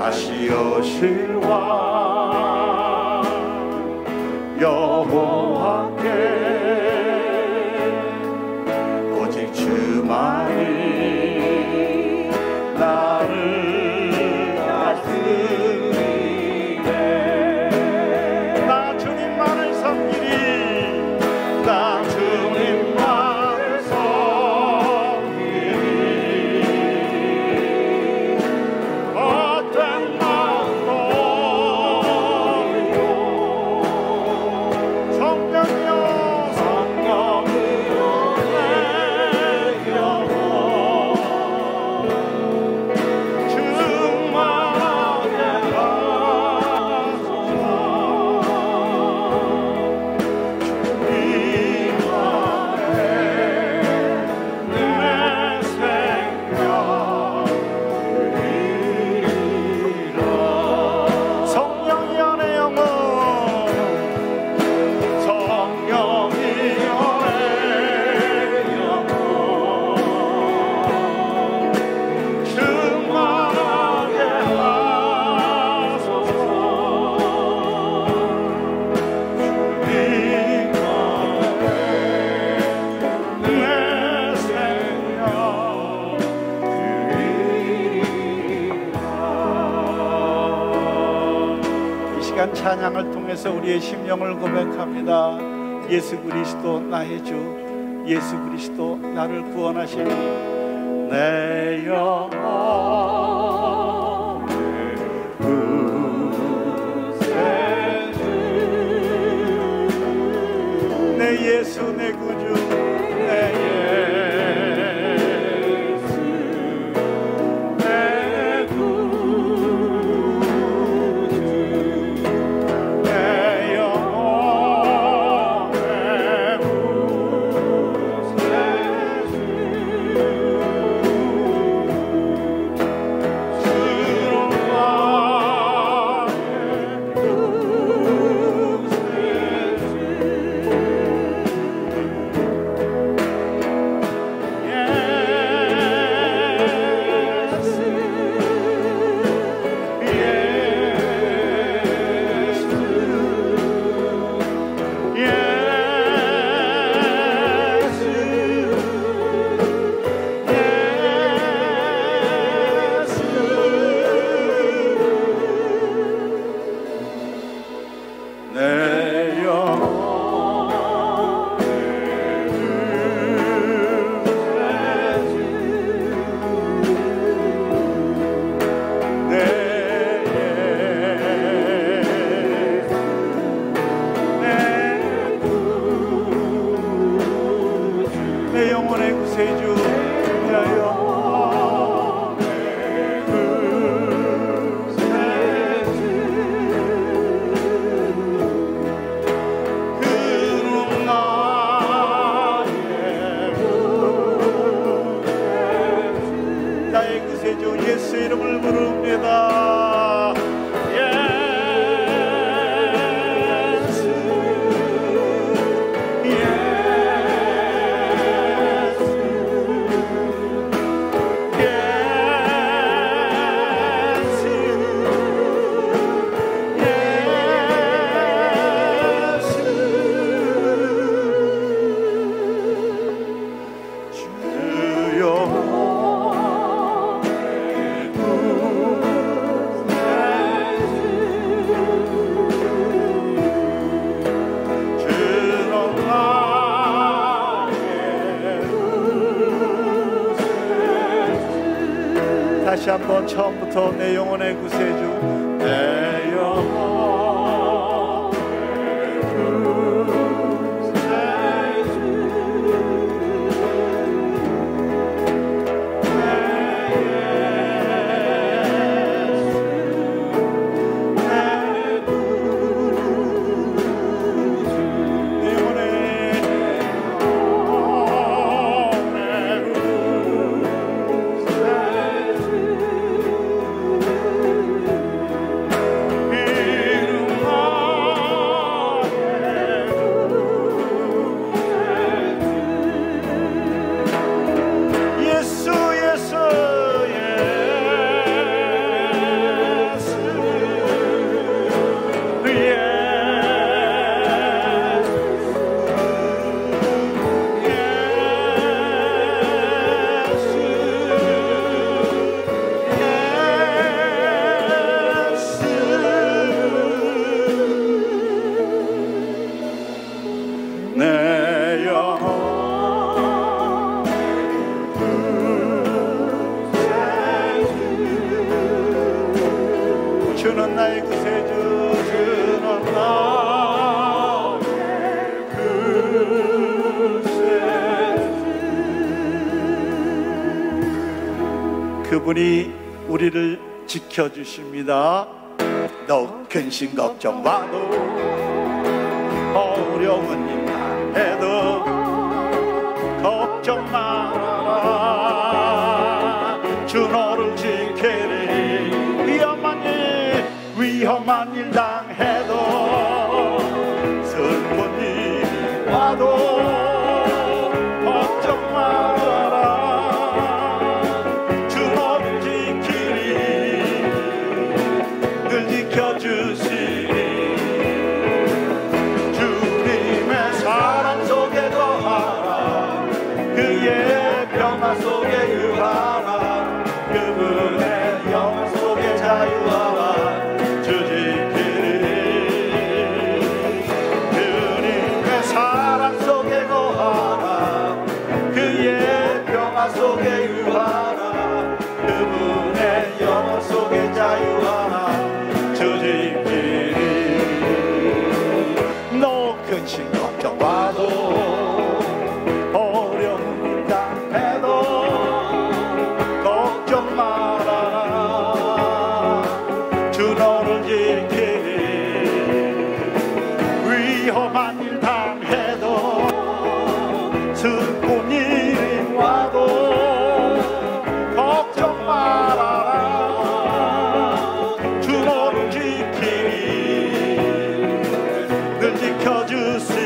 다시 오실 왕 여호와께 오직 주만이 나를 다스리네. 나 주님만을 섬기리. 나 주님만을 섬기리. 어떤 마음도 성령이여 성령이여 내 영혼 충만하게 하소서. 찬양을 통해서 우리의 심령을 고백합니다. 예수 그리스도 나의 주, 예수 그리스도 나를 구원하시니 내 영혼의 구세주, 내 예수 내 구주, 내 예수 내 구주, 내 영혼의 구세주, 주로 나의 예수 이름을 부릅니다. 예수 예수 다시 한번 처음부터 내 영혼의 구세주, 내 영혼의 구세주, 내 예수 내 구주, 내 영혼의 구세주. 주는 나의 구세주, 주는 나의 구세주. 그분이 우리를 지켜주십니다. 너 근심 걱정 마도, 어려운 일만 해도 걱정 마라. 주 너를 지키리. 위험한 일 당해도, 슬픈 일이 와도 걱정 마라. 주 너를 지키리. 늘 지켜주시리. 주님의 사랑 속에 거하라. 그의 평화 속에 유하라. 그분의 영원 속에 자유하라. 속에 유하라. 그분의 영원 속에 자유하라. 주님끼리 너 근심 걱정 마도, 어려운 일 당해도 걱정 마라. 주 너를 지키리. 위험한 일 당해도, 슬픈 일이 와도 걱정 마라. 주 너를 지키리. 늘 지켜주시리.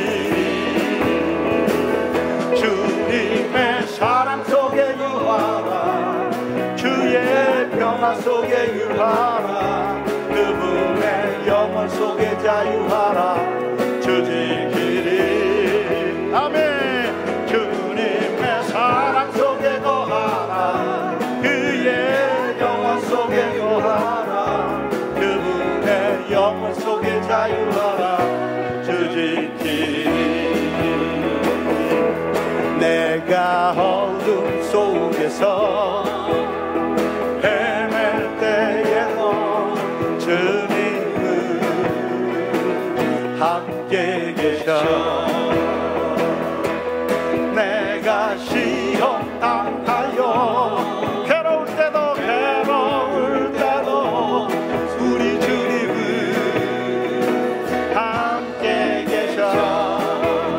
주님의 사랑 속에 유하라. 주의 평화 속에 유하라. 그분의 영원 속에 자유하라. 주 지키리. 아멘. 주님의 사랑 속에 거하라. 그의 영원 속에 거하라. 그분의 영원 속에 자유하라. 주 지키리. 내가 어둠 속에서 헤맬 때에도 주님은 함께 계셔. 내가 시험 당하여 괴로울 때도 우리 주님은 함께 계셔.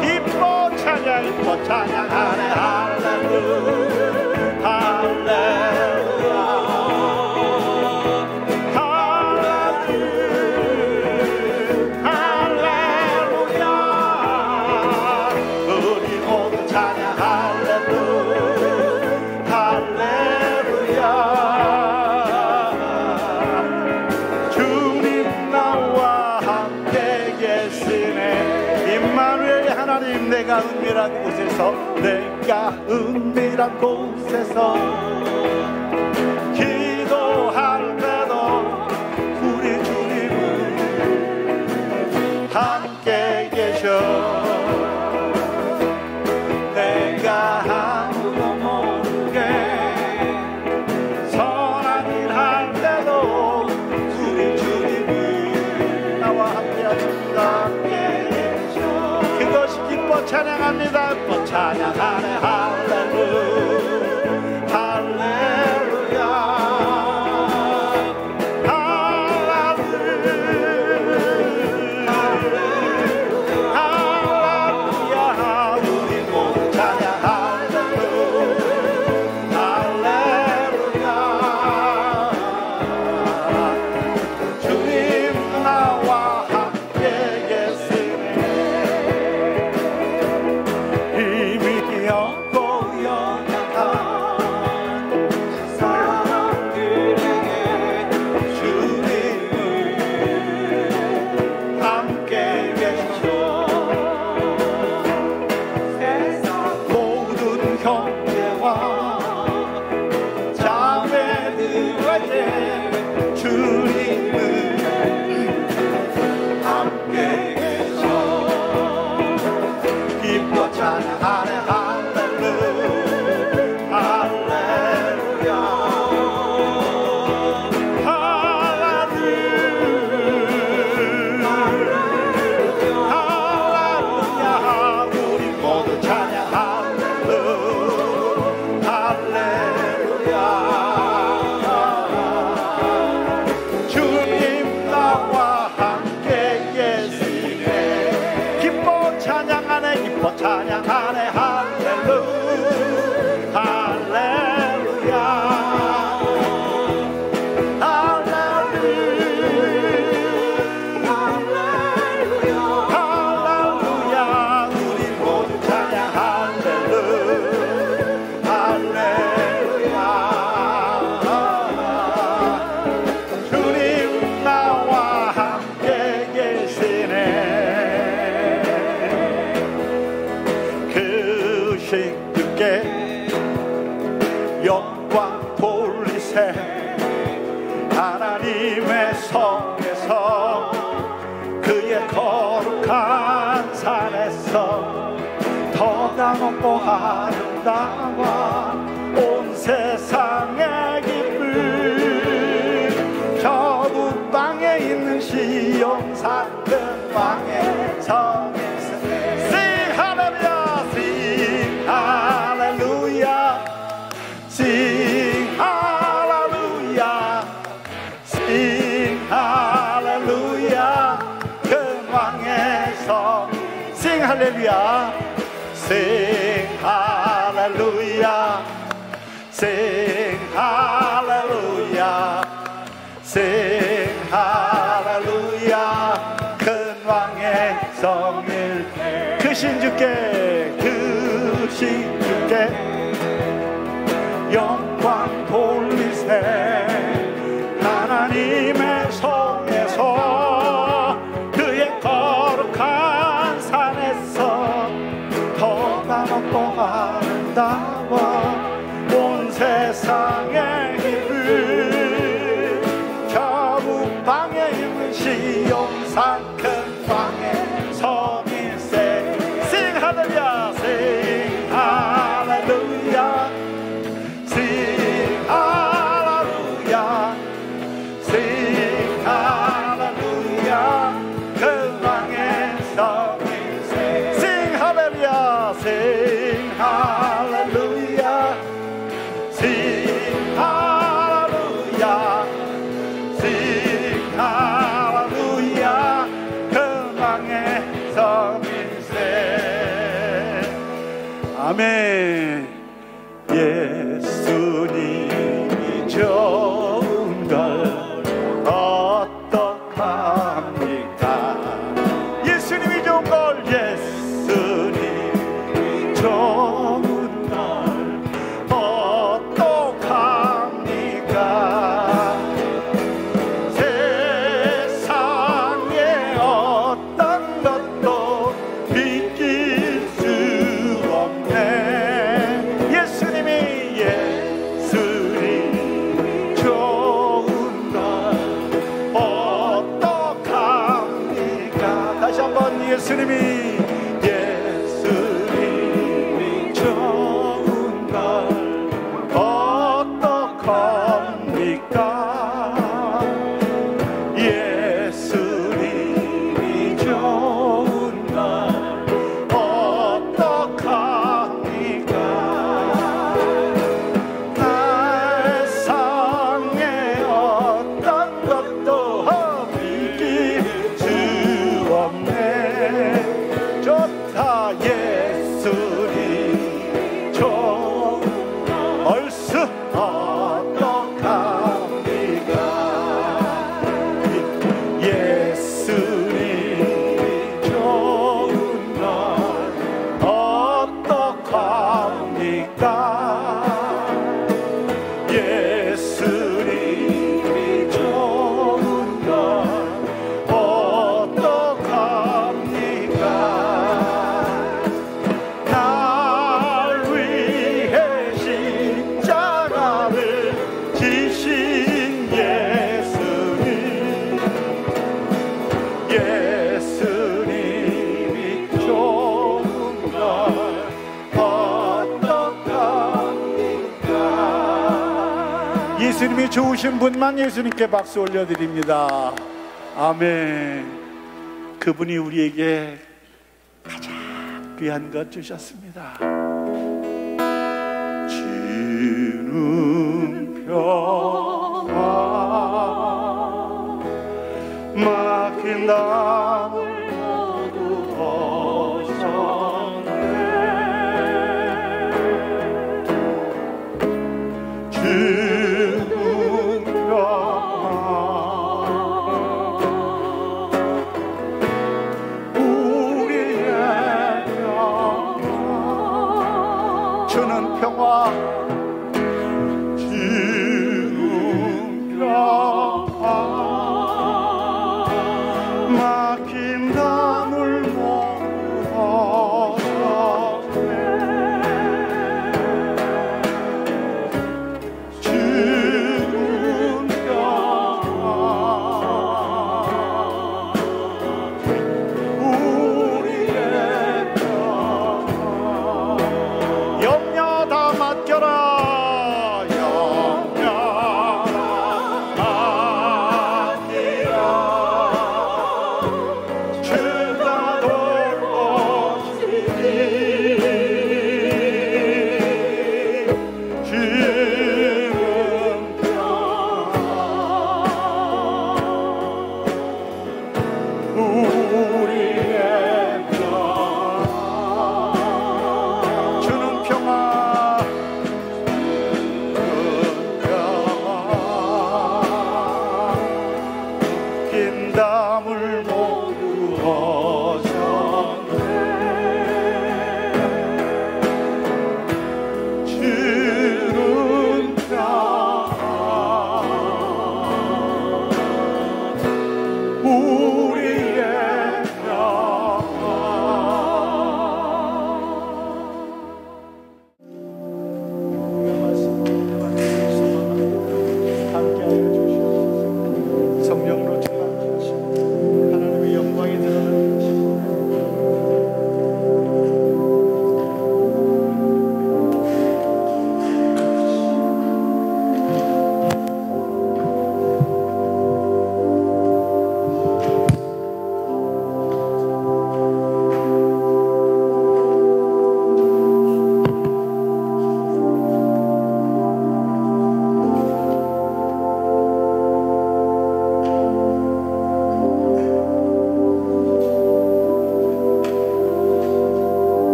기뻐 찬양하네. 할렐루야, 할렐루야, 할렐루야. 우리 모두 찬양. 내가 은밀한 곳에서, 내가 은밀한 곳에서 기도할 때도 우리 주님은 함께 계셔. 내가 아무도 모르게 선한 일 할 때도 우리 주님은 나와 함께 하십니다. 기뻐 찬양합니다. 기뻐 찬양하네. 할렐루야, 할렐루야, 할렐루야. 우리 모두 찬양. 할렐루야, 할렐루야. 주님 나와 함께 계시네. 힘이 없고 연약한 사람들에게 주님은 함께 계셔. 모든 형제와 자매들에게 주님은 함께 계셔. 기뻐 찬양하네. 할렐루야, 할렐루야, 곳에 하나님의 성에서 그의 거룩한 산에서 더가 높고 아름다워 온 세상의 기쁨 저 북방에 있는 시온산 큰 왕의 성에서 Sing hallelujah, sing hallelujah, sing hallelujah, sing hallelujah 큰 왕의 성 Sing hallelujah, sing hallelujah, sing hallelujah, sing hallelujah 큰 왕의 성일 크신 주께 크신 주께 영광 돌리세 하나님의 성에서 그의 거룩한 산에서 더가 높고 아름다워 온 세상의 기쁨 저 북방에 있는 시온산 큰 왕의 성일세 Sing hallelujah, sing hallelujah, sing hallelujah, sing hallelujah 큰 왕의 성일세 Sing hallelujah, sing hallelujah, sing hallelujah, sing hallelujah 큰 왕의 성일세 아멘. 예수님이 좋은 걸 어떡합니까 예수님이 좋은 걸 예수님이 좋은 걸 어떡합니까 세상에 어떤 것도 비길 수 없네 예수님이 좋은 걸 어떡합니까 다시 한번 예수님이 좋은 걸 어떡합니까 예수님이 좋은 걸 어떡합니까 세상에 어떤 것도 비길 수 없네 좋다 예수님 좋은 얼쑤 어떡합니까 예수님 좋은 걸 어떡합니까 예수님이 좋은 걸 어떡합니까 날 위해 십자가를 지신 예수님이 좋은 걸 어떡합니까 예수님이 좋으신 분만 예수님께 박수 올려드립니다. 아멘. 그분이 우리에게 가장 귀한 것 주셨습니다. 주는 평화 막힌 담을 모두 벗었네 주는 평화 우리의 평화 주는 평화 주는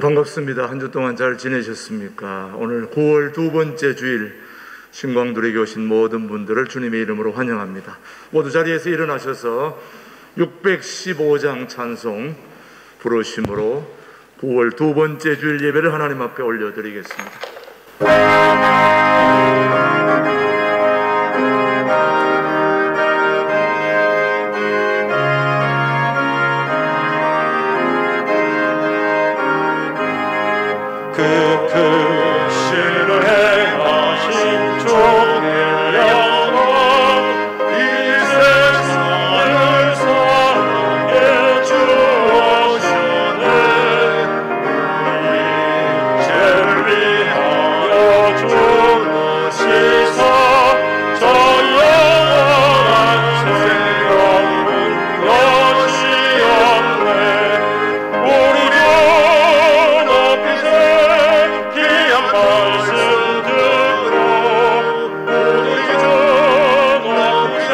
반갑습니다. 한 주 동안 잘 지내셨습니까? 오늘 9월 두 번째 주일 신광두레에 오신 모든 분들을 주님의 이름으로 환영합니다. 모두 자리에서 일어나셔서 615장 찬송 부르심으로 9월 두 번째 주일 예배를 하나님 앞에 올려드리겠습니다. 크신을 행하신 주의 영광 이 세상을 사랑해 주시네 우리 죄를 위하여 죽으시사 저 영원한 생명은 것이 없네 우리 주 높이세 말씀 듣고 우리 주 높이세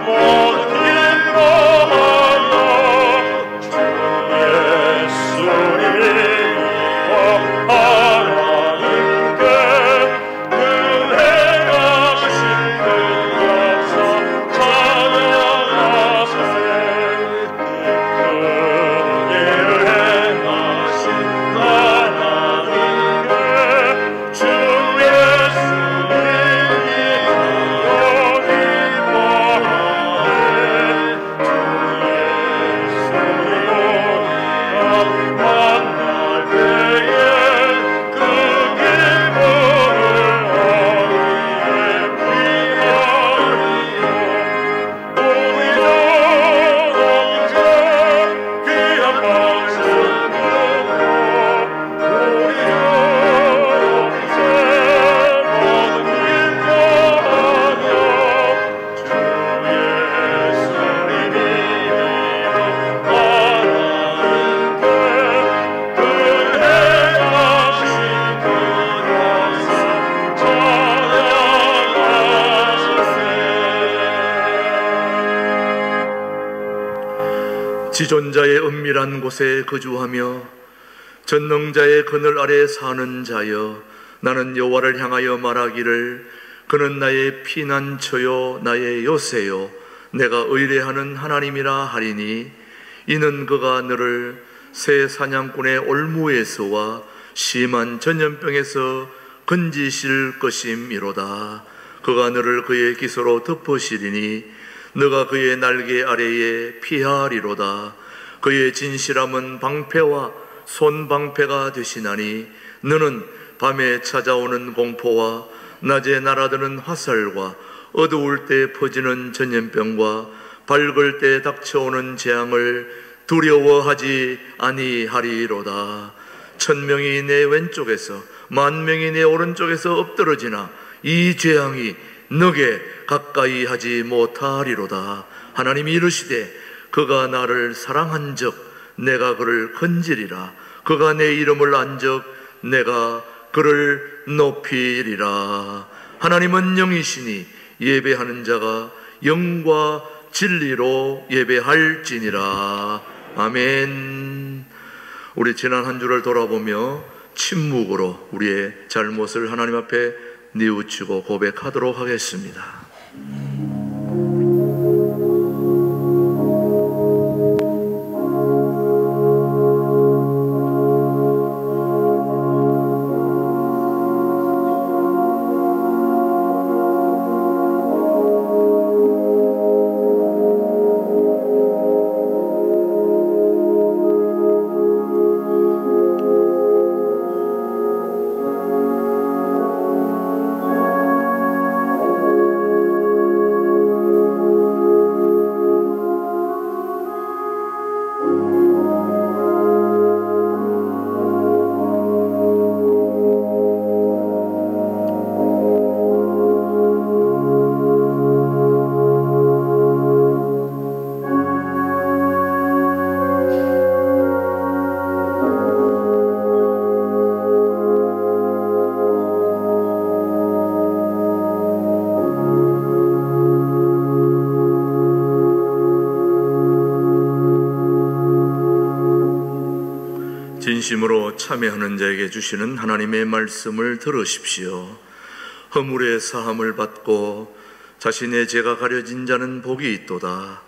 모든 기뻐하여 주 예수님이여 하나님께 은혜하신 그 역사 찬양하세 큰 일을 행하신 하나님께 주 예수님이여 기뻐하네 주 예수님이여 만날 때에 그 기쁨을 어디에 피하리요 우리 주 동생 귀한 말씀 듣고 우리 주 모든 기뻐하며 주 예수님이여 하나님께 은혜하신 그 역사 찬양하시세 지존자의 은밀한 곳에 거주하며 전능자의 그늘 아래 사는 자여 나는 여호와를 향하여 말하기를 그는 나의 피난처요 나의 요새요 내가 의뢰하는 하나님이라 하리니 이는 그가 너를 새 사냥꾼의 올무에서와 심한 전염병에서 건지실 것임이로다. 그가 너를 그의 기소로 덮으시리니 너가 그의 날개 아래에 피하리로다. 그의 진실함은 방패와 손방패가 되시나니 너는 밤에 찾아오는 공포와 낮에 날아드는 화살과 어두울 때 퍼지는 전염병과 밝을 때 닥쳐오는 재앙을 두려워하지 아니하리로다. 1000명이 내 왼쪽에서 10,000명이 내 오른쪽에서 엎드러지나 이 재앙이 너게 가까이 하지 못하리로다. 하나님이 이르시되 그가 나를 사랑한 적 내가 그를 건지리라. 그가 내 이름을 안 적 내가 그를 높이리라. 하나님은 영이시니 예배하는 자가 영과 진리로 예배할지니라. 아멘. 우리 지난 한 주를 돌아보며 침묵으로 우리의 잘못을 하나님 앞에 뉘우치고 고백하도록 하겠습니다. 진심으로 참여하는 자에게 주시는 하나님의 말씀을 들으십시오. 허물의 사함을 받고 자신의 죄가 가려진 자는 복이 있도다.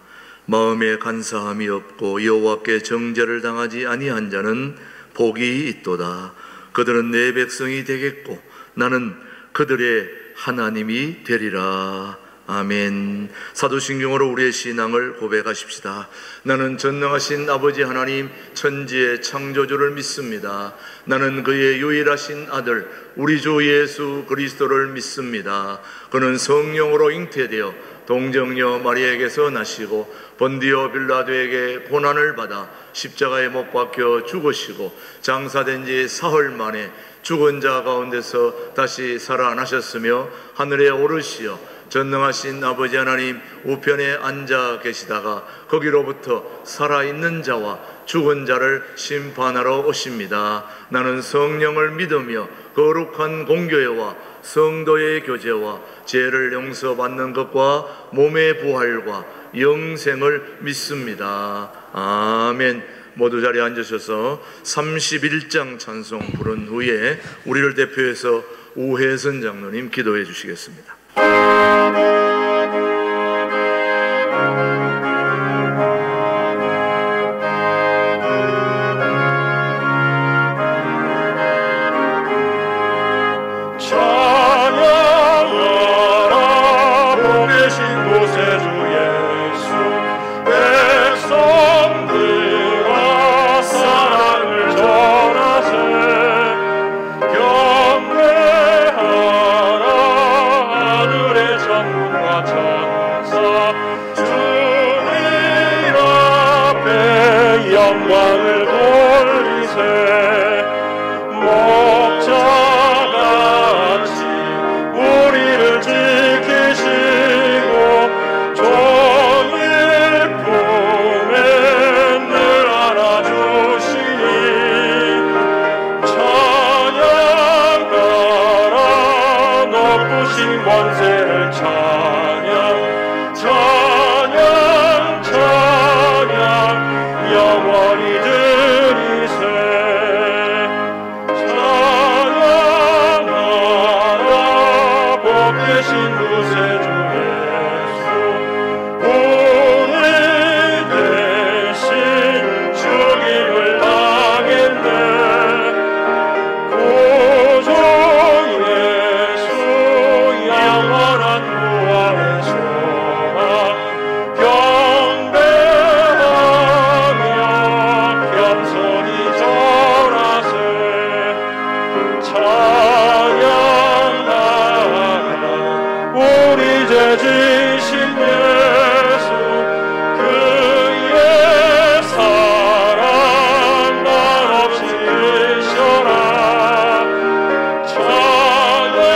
마음에 간사함이 없고 여호와께 정죄를 당하지 아니한 자는 복이 있도다. 그들은 내 백성이 되겠고 나는 그들의 하나님이 되리라. 아멘. 사도신경으로 우리의 신앙을 고백하십시다. 나는 전능하신 아버지 하나님 천지의 창조주를 믿습니다. 나는 그의 유일하신 아들 우리 주 예수 그리스도를 믿습니다. 그는 성령으로 잉태되어 동정녀 마리아에게서 나시고 본디오 빌라도에게 고난을 받아 십자가에 못 박혀 죽으시고 장사된 지 사흘 만에 죽은 자 가운데서 다시 살아나셨으며 하늘에 오르시어 전능하신 아버지 하나님 우편에 앉아 계시다가 거기로부터 살아있는 자와 죽은 자를 심판하러 오십니다. 나는 성령을 믿으며 거룩한 공교회와 성도의 교제와 죄를 용서받는 것과 몸의 부활과 영생을 믿습니다. 아멘. 모두 자리에 앉으셔서 31장 찬송 부른 후에 우리를 대표해서 우혜선 장로님 기도해 주시겠습니다. 영광을 돌리세 목자같이 우리를 지키시고 종일 품에 늘 안아주시니 찬양하라 높으신 권세를 찬양 영원히 들이세 찬양하라 복되신 구세주 예수 우리 대신 죽임을 당했네 구주 예수 영원한 부활의 소망 지신 예수 그의 사랑 말없이 드셔라 찬양하라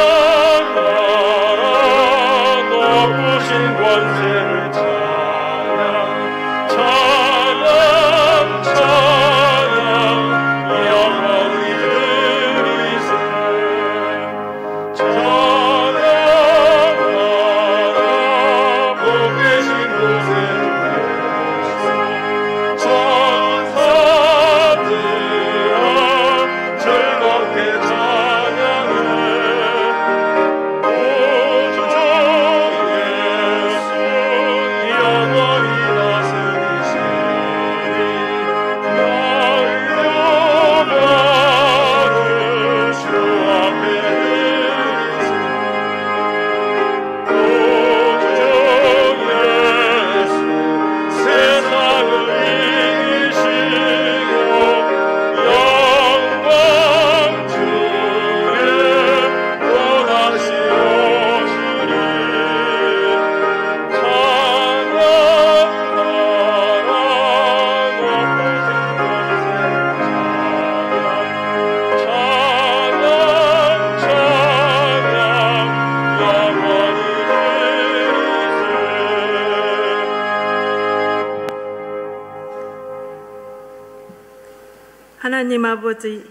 높으신 권세를 찬양 영원히 들이세 하나님 아버지,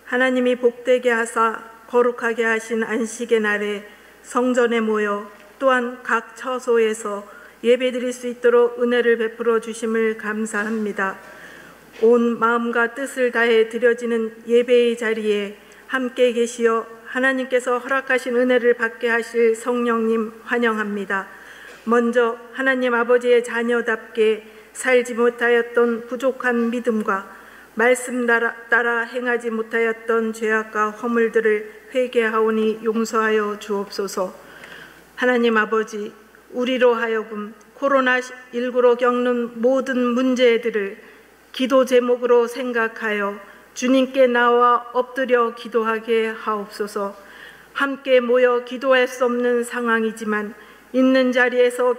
하나님이 복되게 하사 거룩하게 하신 안식의 날에 성전에 모여 또한 각 처소에서 예배드릴 수 있도록 은혜를 베풀어 주심을 감사합니다. 온 마음과 뜻을 다해 드려지는 예배의 자리에 함께 계시어 하나님께서 허락하신 은혜를 받게 하실 성령님 환영합니다. 먼저 하나님 아버지의 자녀답게 살지 못하였던 부족한 믿음과 말씀 따라 행하지 못하였던 죄악과 허물들을 회개하오니 용서하여 주옵소서. 하나님 아버지, 우리로 하여금 코로나19로 겪는 모든 문제들을 기도 제목으로 생각하여 주님께 나와 엎드려 기도하게 하옵소서. 함께 모여 기도할 수 없는 상황이지만 있는 자리에서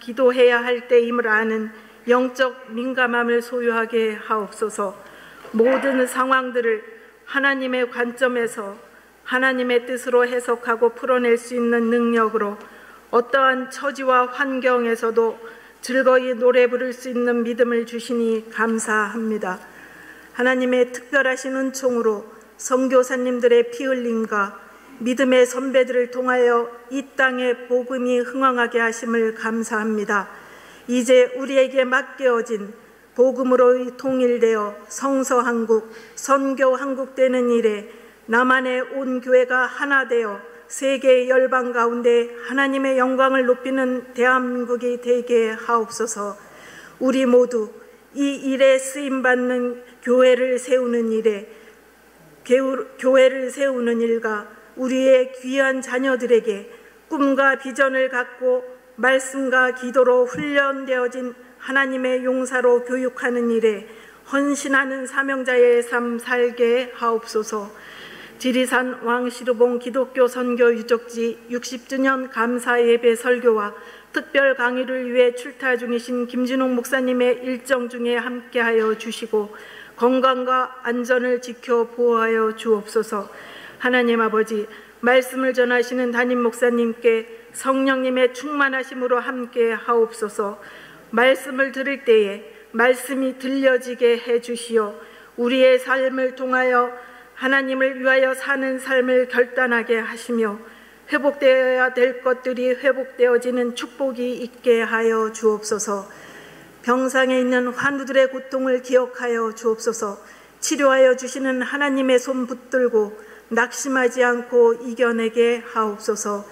기도해야 할 때임을 아는 영적 민감함을 소유하게 하옵소서. 모든 상황들을 하나님의 관점에서 하나님의 뜻으로 해석하고 풀어낼 수 있는 능력으로 어떠한 처지와 환경에서도 즐거이 노래 부를 수 있는 믿음을 주시니 감사합니다. 하나님의 특별하신 은총으로 선교사님들의 피 흘림과 믿음의 선배들을 통하여 이 땅에 복음이 흥왕하게 하심을 감사합니다. 이제 우리에게 맡겨진 복음으로 통일되어 성서한국, 선교한국 되는 일에 남한의 온 교회가 하나 되어 세계 열방 가운데 하나님의 영광을 높이는 대한민국이 되게 하옵소서. 우리 모두 이 일에 쓰임받는 교회를 세우는 일과 우리의 귀한 자녀들에게 꿈과 비전을 갖고 말씀과 기도로 훈련되어진 하나님의 용사로 교육하는 일에 헌신하는 사명자의 삶 살게 하옵소서. 지리산 왕시르봉 기독교 선교 유적지 60주년 감사 예배 설교와 특별 강의를 위해 출타 중이신 김진홍 목사님의 일정 중에 함께하여 주시고 건강과 안전을 지켜 보호하여 주옵소서. 하나님 아버지, 말씀을 전하시는 담임 목사님께 성령님의 충만하심으로 함께 하옵소서. 말씀을 들을 때에 말씀이 들려지게 해주시어 우리의 삶을 통하여 하나님을 위하여 사는 삶을 결단하게 하시며 회복되어야 될 것들이 회복되어지는 축복이 있게 하여 주옵소서. 병상에 있는 환우들의 고통을 기억하여 주옵소서. 치료하여 주시는 하나님의 손 붙들고 낙심하지 않고 이겨내게 하옵소서.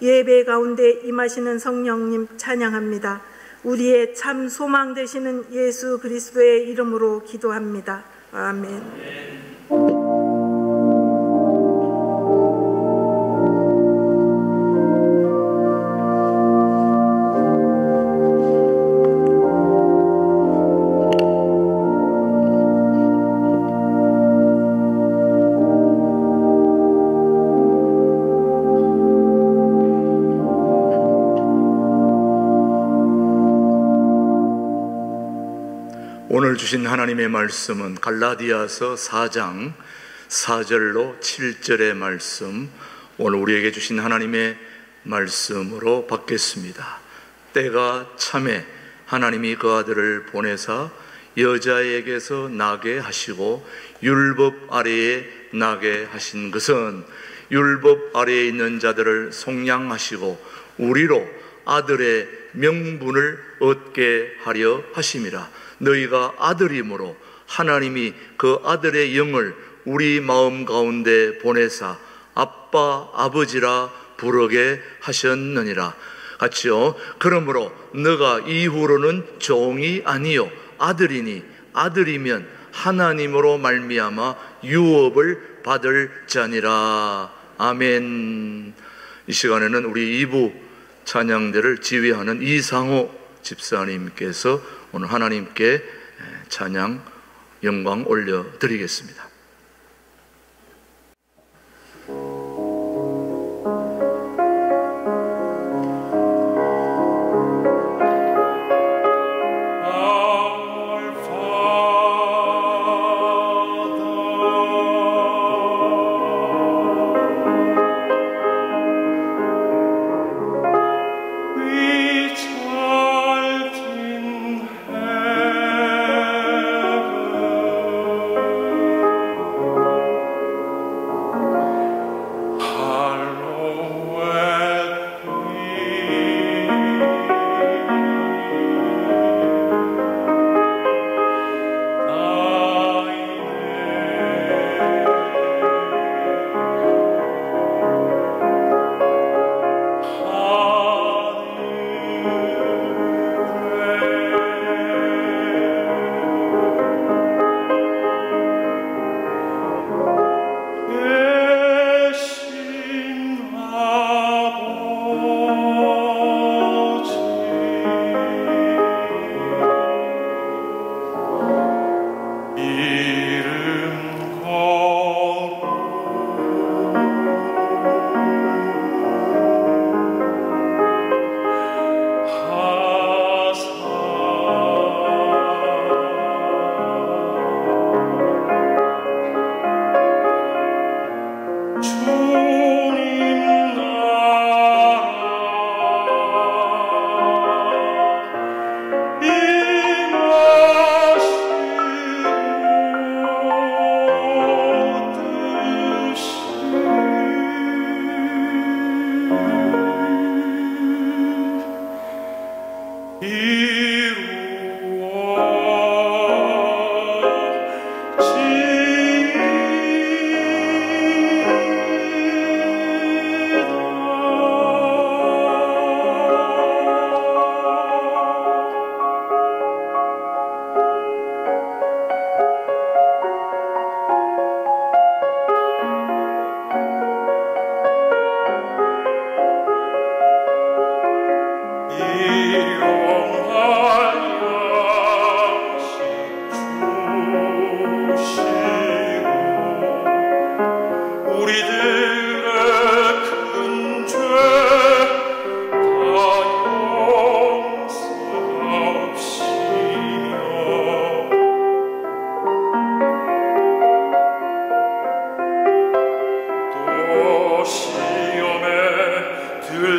예배 가운데 임하시는 성령님 찬양합니다. 우리의 참 소망 되시는 예수 그리스도의 이름으로 기도합니다. 아멘. 오늘 주신 하나님의 말씀은 갈라디아서 4장 4절로 7절의 말씀, 오늘 우리에게 주신 하나님의 말씀으로 받겠습니다. 때가 참에 하나님이 그 아들을 보내사 여자에게서 나게 하시고 율법 아래에 나게 하신 것은 율법 아래에 있는 자들을 속량하시고 우리로 아들의 명분을 얻게 하려 하심이라. 너희가 아들이므로 하나님이 그 아들의 영을 우리 마음 가운데 보내사 아빠 아버지라 부르게 하셨느니라. 같이요. 그러므로 너가 이후로는 종이 아니요 아들이니 아들이면 하나님으로 말미암아 유업을 받을 자니라. 아멘. 이 시간에는 우리 2부 찬양대를 지휘하는 이상호 집사님께서 오늘 하나님께 찬양 영광 올려드리겠습니다. Heaven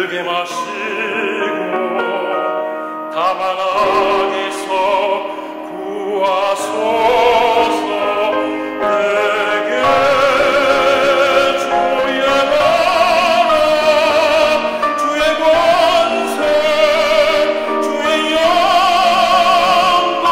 크게 마시고 다만 어디서 구하소서. 내게 주의 나라 주의 권세 주의 영광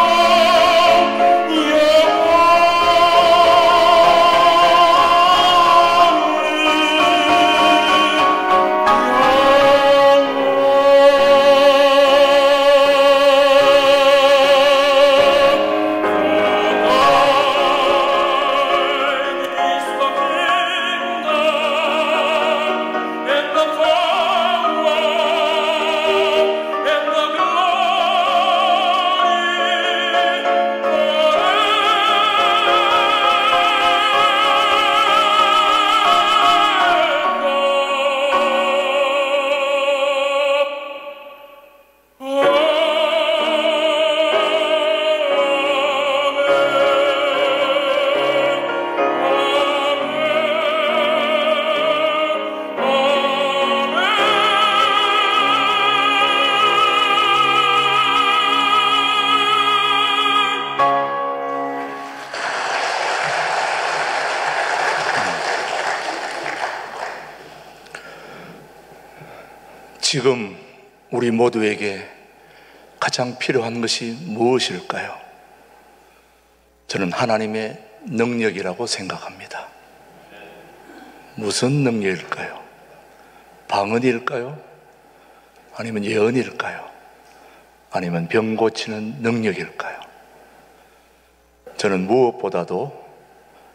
지금 우리 모두에게 가장 필요한 것이 무엇일까요? 저는 하나님의 능력이라고 생각합니다. 무슨 능력일까요? 방언일까요? 아니면 예언일까요? 아니면 병 고치는 능력일까요? 저는 무엇보다도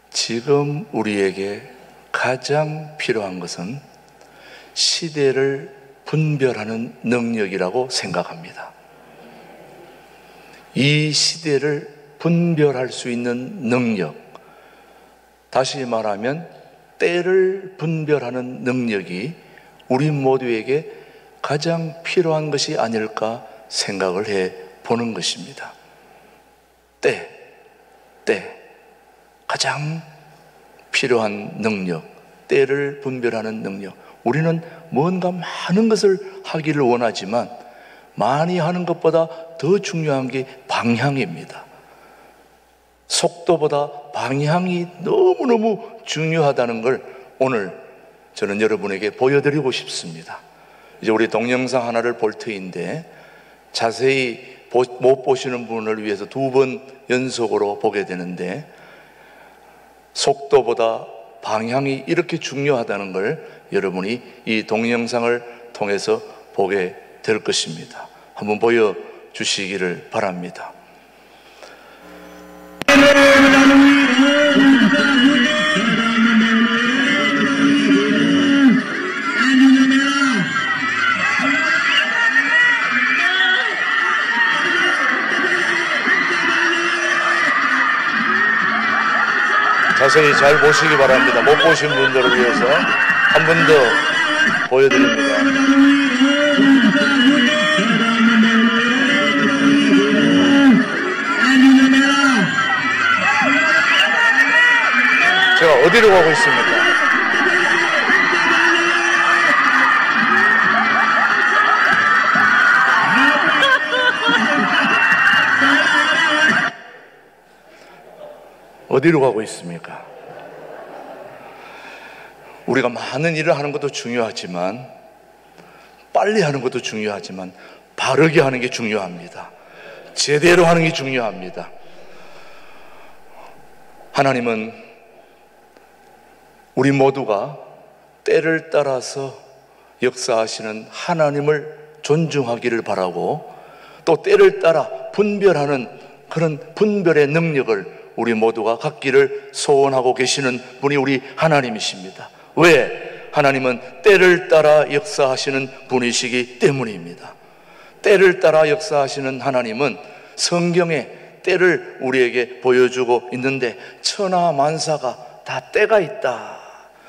지금 우리에게 가장 필요한 것은 시대를 분별하는 능력이라고 생각합니다. 이 시대를 분별할 수 있는 능력, 다시 말하면 때를 분별하는 능력이 우리 모두에게 가장 필요한 것이 아닐까 생각을 해 보는 것입니다. 때, 가장 필요한 능력, 때를 분별하는 능력. 우리는 뭔가 많은 것을 하기를 원하지만 많이 하는 것보다 더 중요한 게 방향입니다. 속도보다 방향이 너무너무 중요하다는 걸 오늘 저는 여러분에게 보여드리고 싶습니다. 이제 우리 동영상 하나를 볼 터인데 자세히 못 보시는 분을 위해서 2번 연속으로 보게 되는데, 속도보다 방향이 이렇게 중요하다는 걸 여러분이 이 동영상을 통해서 보게 될 것입니다. 한번 보여주시기를 바랍니다. 자세히 잘 보시기 바랍니다. 못 보신 분들을 위해서 한 번 더 보여드립니다. 제가 어디로 가고 있습니까? 어디로 가고 있습니까? 우리가 많은 일을 하는 것도 중요하지만, 빨리 하는 것도 중요하지만 바르게 하는 게 중요합니다. 제대로 하는 게 중요합니다. 하나님은 우리 모두가 때를 따라서 역사하시는 하나님을 존중하기를 바라고, 또 때를 따라 분별하는 그런 분별의 능력을 우리 모두가 갖기를 소원하고 계시는 분이 우리 하나님이십니다. 왜? 하나님은 때를 따라 역사하시는 분이시기 때문입니다. 때를 따라 역사하시는 하나님은 성경에 때를 우리에게 보여주고 있는데 천하 만사가 다 때가 있다.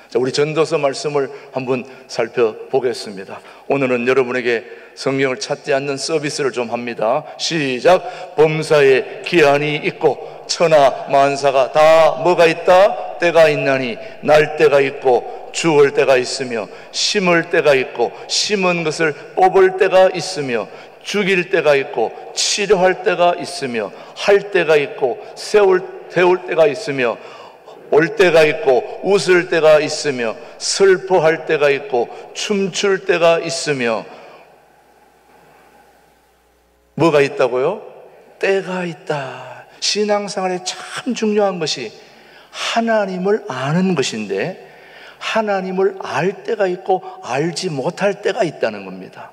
자, 우리 전도서 말씀을 한번 살펴보겠습니다. 오늘은 여러분에게 성경을 찾지 않는 서비스를 좀 합니다. 시작. 범사에 기한이 있고 천하 만사가 다 뭐가 있다? 때가 있나니 날 때가 있고 주울 때가 있으며 심을 때가 있고 심은 것을 뽑을 때가 있으며 죽일 때가 있고 치료할 때가 있으며 할 때가 있고 세울 때가 있으며 올 때가 있고 웃을 때가 있으며 슬퍼할 때가 있고 춤출 때가 있으며 뭐가 있다고요? 때가 있다. 신앙생활에 참 중요한 것이 하나님을 아는 것인데 하나님을 알 때가 있고 알지 못할 때가 있다는 겁니다.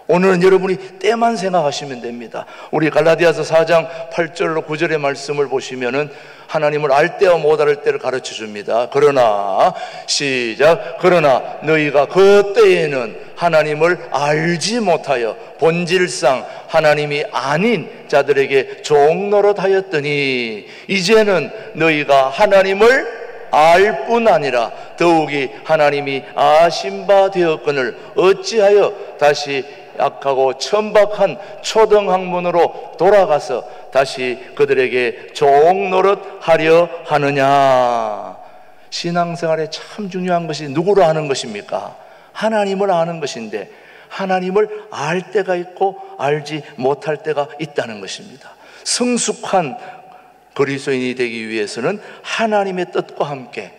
오늘은 여러분이 때만 생각하시면 됩니다. 우리 갈라디아서 4장 8절로 9절의 말씀을 보시면은 하나님을 알 때와 못 알 때를 가르쳐 줍니다. 그러나 시작. 그러나 너희가 그 때에는 하나님을 알지 못하여 본질상 하나님이 아닌 자들에게 종노릇 하였더니 이제는 너희가 하나님을 알 뿐 아니라 더욱이 하나님이 아신 바 되었거늘 어찌하여 다시 약하고 천박한 초등학문으로 돌아가서 다시 그들에게 종노릇 하려 하느냐. 신앙생활에 참 중요한 것이 누구를 아는 것입니까? 하나님을 아는 것인데 하나님을 알 때가 있고 알지 못할 때가 있다는 것입니다. 성숙한 그리스도인이 되기 위해서는 하나님의 뜻과 함께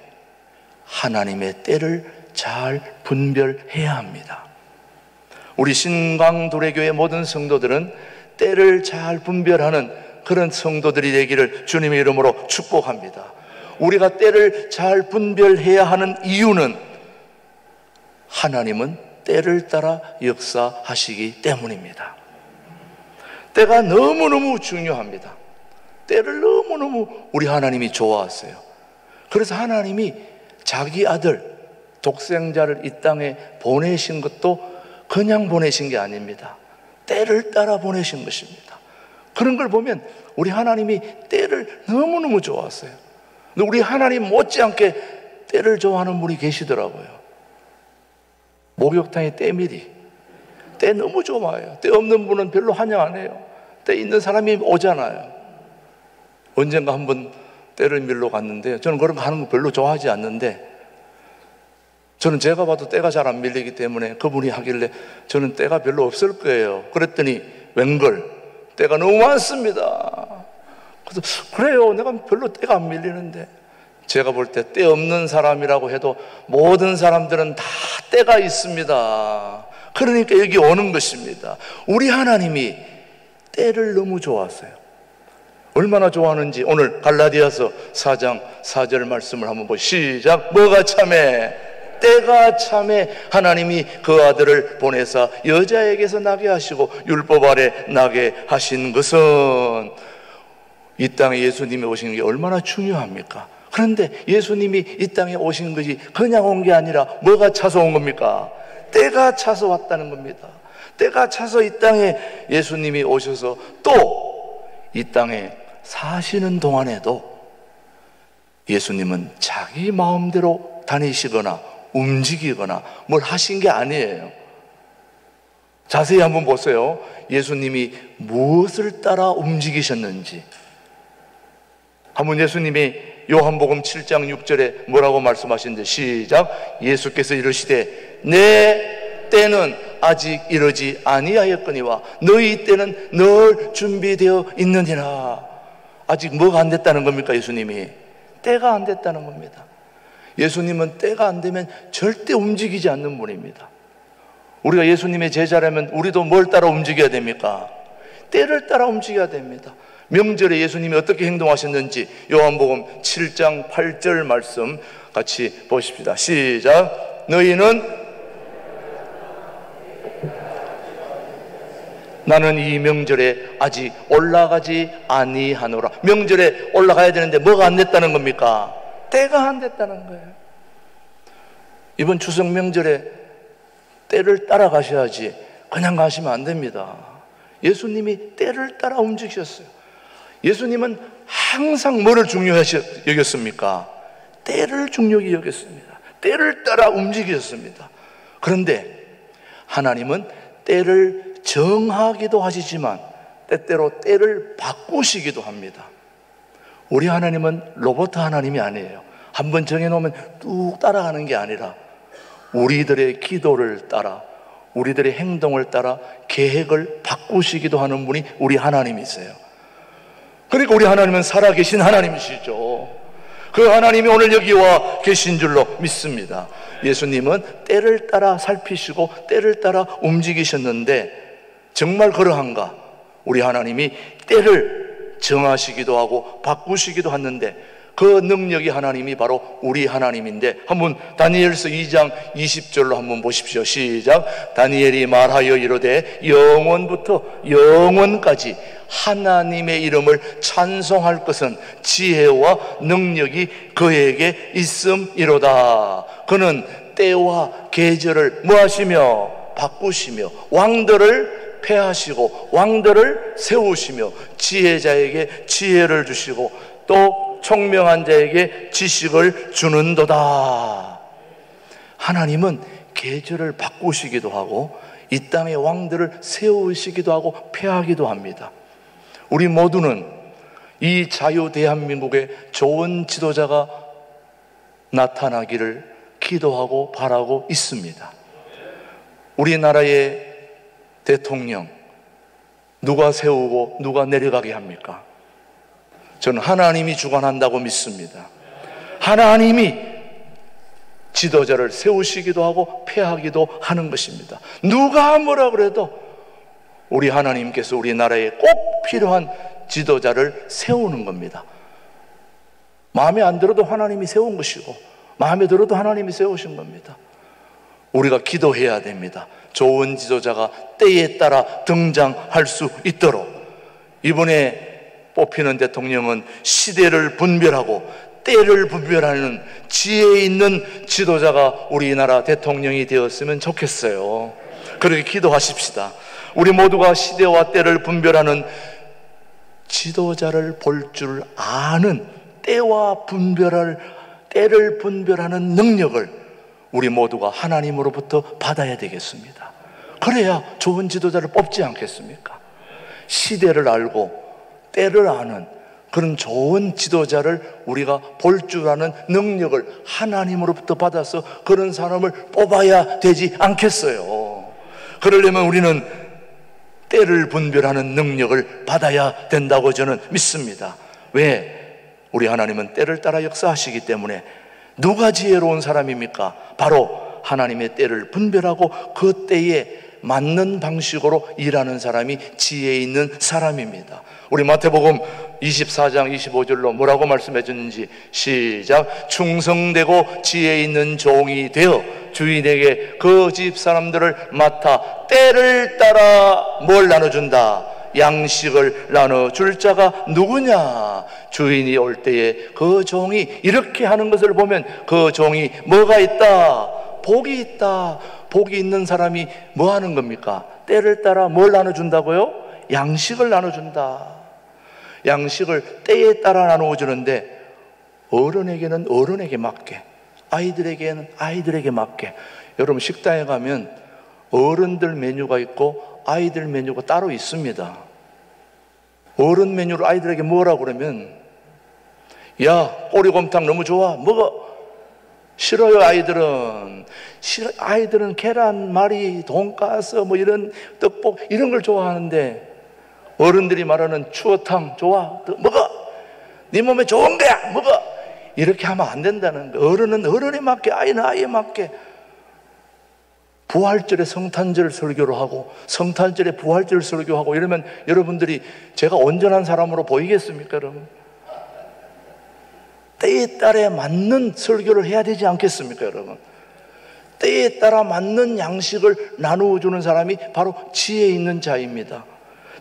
하나님의 때를 잘 분별해야 합니다. 우리 신광도래교회 모든 성도들은 때를 잘 분별하는 그런 성도들이 되기를 주님의 이름으로 축복합니다. 우리가 때를 잘 분별해야 하는 이유는 하나님은 때를 따라 역사하시기 때문입니다. 때가 너무너무 중요합니다. 때를 너무너무 우리 하나님이 좋아하세요. 그래서 하나님이 자기 아들 독생자를 이 땅에 보내신 것도 그냥 보내신 게 아닙니다. 때를 따라 보내신 것입니다. 그런 걸 보면 우리 하나님이 때를 너무너무 좋아하세요. 근데 우리 하나님 못지않게 때를 좋아하는 분이 계시더라고요. 목욕탕의 때밀이. 때 너무 좋아해요. 때 없는 분은 별로 환영 안 해요. 때 있는 사람이 오잖아요. 언젠가 한번 때를 밀러 갔는데 저는 그런 거 하는 거 별로 좋아하지 않는데 저는 제가 봐도 때가 잘 안 밀리기 때문에 그분이 하길래 저는 때가 별로 없을 거예요. 그랬더니 웬걸 때가 너무 많습니다. 그래서 그래요, 내가 별로 때가 안 밀리는데. 제가 볼 때 때 없는 사람이라고 해도 모든 사람들은 다 때가 있습니다. 그러니까 여기 오는 것입니다. 우리 하나님이 때를 너무 좋아하세요. 얼마나 좋아하는지 오늘 갈라디아서 4장 4절 말씀을 한번 보시죠. 시작. 뭐가 참해? 때가 참해 하나님이 그 아들을 보내사 여자에게서 나게 하시고 율법 아래 나게 하신 것은. 이 땅에 예수님이 오신 게 얼마나 중요합니까? 그런데 예수님이 이 땅에 오신 것이 그냥 온 게 아니라 뭐가 차서 온 겁니까? 때가 차서 왔다는 겁니다. 때가 차서 이 땅에 예수님이 오셔서 또 이 땅에 사시는 동안에도 예수님은 자기 마음대로 다니시거나 움직이거나 뭘 하신 게 아니에요. 자세히 한번 보세요. 예수님이 무엇을 따라 움직이셨는지. 한번 예수님이 요한복음 7장 6절에 뭐라고 말씀하시는데 시작. 예수께서 이르시되 내 때는 아직 이르지 아니하였거니와 너희 때는 늘 준비되어 있느니라. 아직 뭐가 안 됐다는 겁니까? 예수님이 때가 안 됐다는 겁니다. 예수님은 때가 안 되면 절대 움직이지 않는 분입니다. 우리가 예수님의 제자라면 우리도 뭘 따라 움직여야 됩니까? 때를 따라 움직여야 됩니다. 명절에 예수님이 어떻게 행동하셨는지 요한복음 7장 8절 말씀 같이 보십시다. 시작. 너희는 나는 이 명절에 아직 올라가지 아니하노라. 명절에 올라가야 되는데 뭐가 안 됐다는 겁니까? 때가 안 됐다는 거예요. 이번 추석 명절에 때를 따라 가셔야지 그냥 가시면 안 됩니다. 예수님이 때를 따라 움직이셨어요. 예수님은 항상 뭐를 중요하시 여겼습니까? 때를 중요히 여겼습니다. 때를 따라 움직이셨습니다. 그런데 하나님은 때를 정하기도 하시지만 때때로 때를 바꾸시기도 합니다. 우리 하나님은 로봇 하나님이 아니에요. 한번 정해놓으면 뚝 따라가는 게 아니라 우리들의 기도를 따라, 우리들의 행동을 따라 계획을 바꾸시기도 하는 분이 우리 하나님이세요. 그러니까 우리 하나님은 살아계신 하나님이시죠. 그 하나님이 오늘 여기 와 계신 줄로 믿습니다. 예수님은 때를 따라 살피시고 때를 따라 움직이셨는데 정말 그러한가? 우리 하나님이 때를 정하시기도 하고 바꾸시기도 하는데 그 능력이 하나님이 바로 우리 하나님인데, 한번 다니엘서 2장 20절로 한번 보십시오. 시작. 다니엘이 말하여 이르되 영원부터 영원까지 하나님의 이름을 찬송할 것은 지혜와 능력이 그에게 있음이로다. 그는 때와 계절을 뭐하시며 바꾸시며 왕들을 패하시고 왕들을 세우시며 지혜자에게 지혜를 주시고 또 총명한 자에게 지식을 주는도다. 하나님은 계절을 바꾸시기도 하고 이 땅의 왕들을 세우시기도 하고 패하기도 합니다. 우리 모두는 이 자유 대한민국에 좋은 지도자가 나타나기를 기도하고 바라고 있습니다. 우리나라의 대통령 누가 세우고 누가 내려가게 합니까? 저는 하나님이 주관한다고 믿습니다. 하나님이 지도자를 세우시기도 하고 폐하기도 하는 것입니다. 누가 뭐라 그래도 우리 하나님께서 우리나라에 꼭 필요한 지도자를 세우는 겁니다. 마음에 안 들어도 하나님이 세운 것이고 마음에 들어도 하나님이 세우신 겁니다. 우리가 기도해야 됩니다. 좋은 지도자가 때에 따라 등장할 수 있도록. 이번에 뽑히는 대통령은 시대를 분별하고 때를 분별하는 지혜 있는 지도자가 우리나라 대통령이 되었으면 좋겠어요. 그렇게 기도하십시다. 우리 모두가 시대와 때를 분별하는 지도자를 볼 줄 아는 때를 분별하는 능력을 우리 모두가 하나님으로부터 받아야 되겠습니다. 그래야 좋은 지도자를 뽑지 않겠습니까? 시대를 알고 때를 아는 그런 좋은 지도자를 우리가 볼 줄 아는 능력을 하나님으로부터 받아서 그런 사람을 뽑아야 되지 않겠어요? 그러려면 우리는 때를 분별하는 능력을 받아야 된다고 저는 믿습니다. 왜? 우리 하나님은 때를 따라 역사하시기 때문에. 누가 지혜로운 사람입니까? 바로 하나님의 때를 분별하고 그 때에 맞는 방식으로 일하는 사람이 지혜 있는 사람입니다. 우리 마태복음 24장 25절로 뭐라고 말씀해 줬는지 시작. 충성되고 지혜 있는 종이 되어 주인에게 그 집 사람들을 맡아 때를 따라 뭘 나눠준다? 양식을 나눠줄 자가 누구냐? 주인이 올 때에 그 종이 이렇게 하는 것을 보면 그 종이 뭐가 있다? 복이 있다. 복이 있는 사람이 뭐 하는 겁니까? 때를 따라 뭘 나눠준다고요? 양식을 나눠준다. 양식을 때에 따라 나누어주는데 어른에게는 어른에게 맞게, 아이들에게는 아이들에게 맞게. 여러분 식당에 가면 어른들 메뉴가 있고 아이들 메뉴가 따로 있습니다. 어른 메뉴를 아이들에게 뭐라고 그러면 야 꼬리곰탕 너무 좋아 먹어. 싫어요. 아이들은 계란말이, 돈가스 뭐 이런 떡볶이 이런 걸 좋아하는데 어른들이 말하는 추어탕 좋아 먹어. 네 몸에 좋은 거야 먹어. 이렇게 하면 안 된다는 거예요. 어른은 어른에 맞게, 아이는 아이에 맞게. 부활절에 성탄절 설교를 하고 성탄절에 부활절 설교하고 이러면 여러분들이 제가 온전한 사람으로 보이겠습니까? 여러분 때에 따라 맞는 설교를 해야 되지 않겠습니까? 여러분 때에 따라 맞는 양식을 나누어 주는 사람이 바로 지혜 있는 자입니다.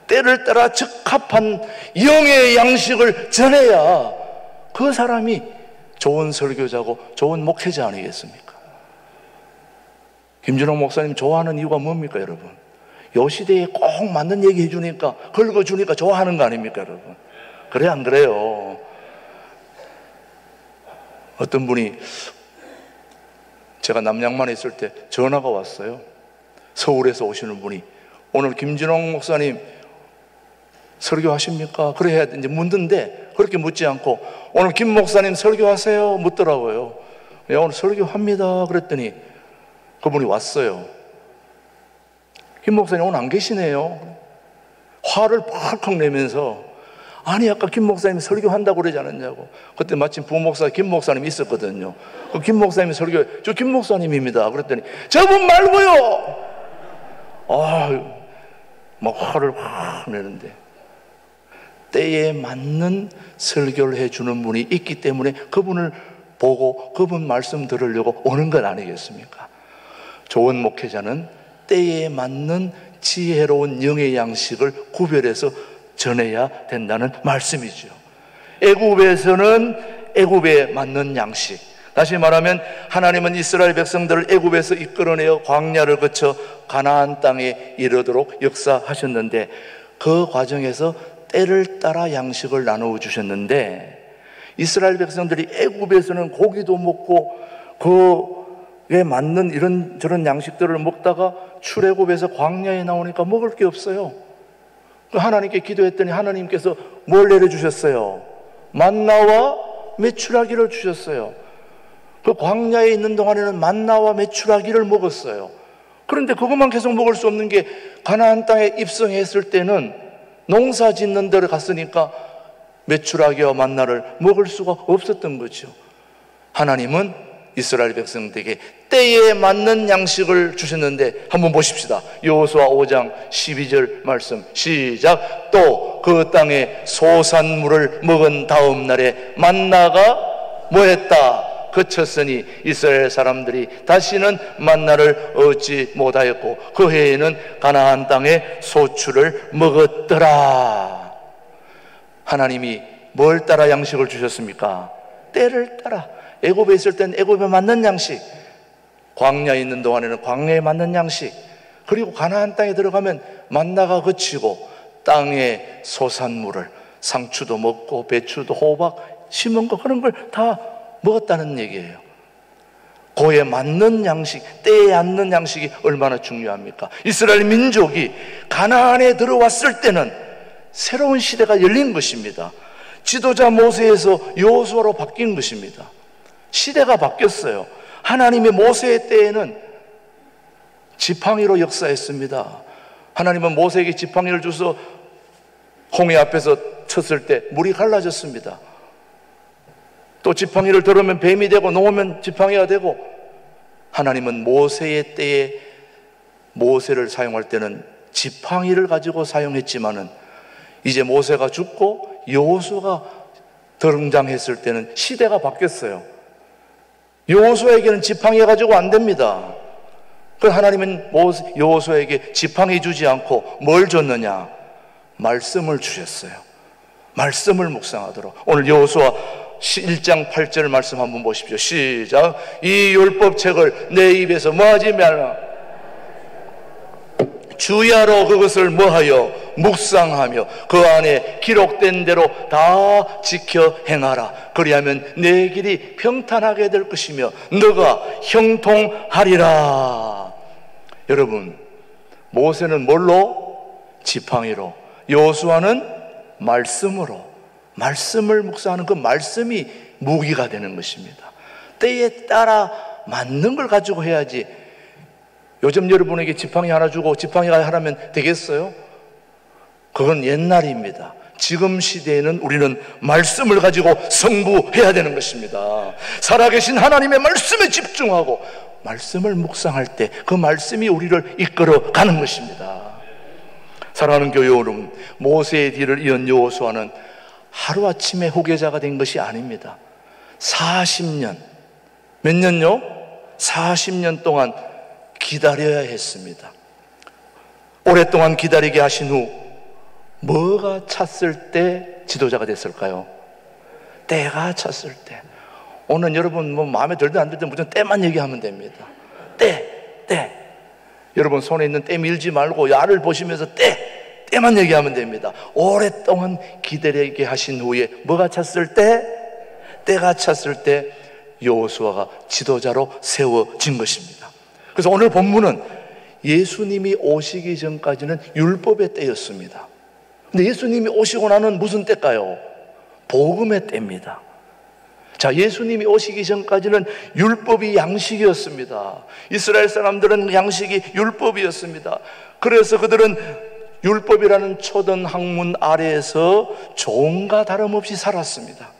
때를 따라 적합한 영의 양식을 전해야 그 사람이 좋은 설교자고 좋은 목회자 아니겠습니까? 김준호 목사님 좋아하는 이유가 뭡니까 여러분? 요 시대에 꼭 맞는 얘기 해주니까 긁어주니까 좋아하는 거 아닙니까 여러분? 그래 안 그래요? 어떤 분이 제가 남양만에 있을 때 전화가 왔어요. 서울에서 오시는 분이 오늘 김준호 목사님 설교하십니까? 그래 해야 이제 묻는데 그렇게 묻지 않고 오늘 김 목사님 설교하세요? 묻더라고요. 야, 오늘 설교합니다. 그랬더니 그분이 왔어요. 김 목사님 오늘 안 계시네요. 화를 팍팍 내면서 아니 아까 김 목사님 설교한다고 그러지 않았냐고. 그때 마침 부목사 김 목사님이 있었거든요. 그 김 목사님이 설교, 저 김 목사님입니다. 그랬더니 저분 말고요. 막 화를 확 내는데 때에 맞는 설교를 해주는 분이 있기 때문에 그분을 보고 그분 말씀 들으려고 오는 것 아니겠습니까? 좋은 목회자는 때에 맞는 지혜로운 영의 양식을 구별해서 전해야 된다는 말씀이죠. 애굽에서는 애굽에 맞는 양식, 다시 말하면 하나님은 이스라엘 백성들을 애굽에서 이끌어내어 광야를 거쳐 가나안 땅에 이르도록 역사하셨는데 그 과정에서 때를 따라 양식을 나누어 주셨는데 이스라엘 백성들이 애굽에서는 고기도 먹고 그에 맞는 이런저런 양식들을 먹다가 출애굽에서 광야에 나오니까 먹을 게 없어요. 하나님께 기도했더니 하나님께서 뭘 내려주셨어요? 만나와 메추라기를 주셨어요. 그 광야에 있는 동안에는 만나와 메추라기를 먹었어요. 그런데 그것만 계속 먹을 수 없는 게 가나안 땅에 입성했을 때는 농사 짓는 데를 갔으니까 메추라기와 만나를 먹을 수가 없었던 거죠. 하나님은 이스라엘 백성들에게 때에 맞는 양식을 주셨는데 한번 보십시다. 여호수아 5장 12절 말씀 시작. 또 그 땅에 소산물을 먹은 다음 날에 만나가 뭐했다? 그쳤으니 이스라엘 사람들이 다시는 만나를 얻지 못하였고 그 해에는 가나안 땅에 소출을 먹었더라. 하나님이 뭘 따라 양식을 주셨습니까? 때를 따라. 애굽에 있을 땐 애굽에 맞는 양식, 광야에 있는 동안에는 광야에 맞는 양식, 그리고 가나안 땅에 들어가면 만나가 그치고 땅의 소산물을 상추도 먹고 배추도 호박 심은 거 그런 걸 다 먹었다는 얘기예요. 그에 맞는 양식, 때에 맞는 양식이 얼마나 중요합니까? 이스라엘 민족이 가나안에 들어왔을 때는 새로운 시대가 열린 것입니다. 지도자 모세에서 여호수아로 바뀐 것입니다. 시대가 바뀌었어요. 하나님의 모세의 때에는 지팡이로 역사했습니다. 하나님은 모세에게 지팡이를 줘서 홍해 앞에서 쳤을 때 물이 갈라졌습니다. 또 지팡이를 들으면 뱀이 되고 놓으면 지팡이가 되고, 하나님은 모세의 때에 모세를 사용할 때는 지팡이를 가지고 사용했지만은 이제 모세가 죽고 여호수아가 등장했을 때는 시대가 바뀌었어요. 여호수아에게는 지팡이 가지고 안 됩니다. 그 하나님은 여호수아에게 지팡이 주지 않고 뭘 줬느냐? 말씀을 주셨어요. 말씀을 묵상하도록. 오늘 여호수아 1장 8절 말씀 한번 보십시오. 시작. 이 율법책을 내 입에서 뭐하지 말라. 주야로 그것을 뭐하여 묵상하며 그 안에 기록된 대로 다 지켜 행하라. 그리하면 내 길이 평탄하게 될 것이며 너가 형통하리라. 여러분, 모세는 뭘로? 지팡이로. 여호수아는 말씀으로. 말씀을 묵상하는 그 말씀이 무기가 되는 것입니다. 때에 따라 맞는 걸 가지고 해야지. 요즘 여러분에게 지팡이 하나 주고 지팡이가 하나면 되겠어요? 그건 옛날입니다. 지금 시대에는 우리는 말씀을 가지고 승부해야 되는 것입니다. 살아계신 하나님의 말씀에 집중하고 말씀을 묵상할 때 그 말씀이 우리를 이끌어 가는 것입니다. 사랑하는 교회 여러분, 모세의 뒤를 이은 여호수아는 하루아침에 후계자가 된 것이 아닙니다. 40년, 몇 년요? 40년 동안 기다려야 했습니다. 오랫동안 기다리게 하신 후 뭐가 찼을 때 지도자가 됐을까요? 때가 찼을 때. 오늘 여러분 뭐 마음에 들든 안 들든 무조건 때만 얘기하면 됩니다. 때. 여러분 손에 있는 때 밀지 말고 야를 보시면서 때만 얘기하면 됩니다. 오랫동안 기다리게 하신 후에 뭐가 찼을 때? 때가 찼을 때 여호수아가 지도자로 세워진 것입니다. 그래서 오늘 본문은 예수님이 오시기 전까지는 율법의 때였습니다. 근데 예수님이 오시고 나는 무슨 때일까요? 복음의 때입니다. 자, 예수님이 오시기 전까지는 율법이 양식이었습니다. 이스라엘 사람들은 양식이 율법이었습니다. 그래서 그들은 율법이라는 초등 학문 아래에서 종과 다름없이 살았습니다.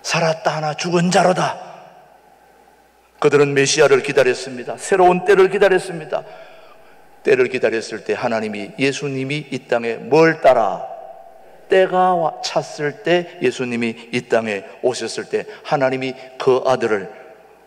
살았다 하나 죽은 자로다. 그들은 메시아를 기다렸습니다. 새로운 때를 기다렸습니다. 때를 기다렸을 때 하나님이, 예수님이 이 땅에 뭘 따라? 때가 찼을 때, 예수님이 이 땅에 오셨을 때 하나님이 그 아들을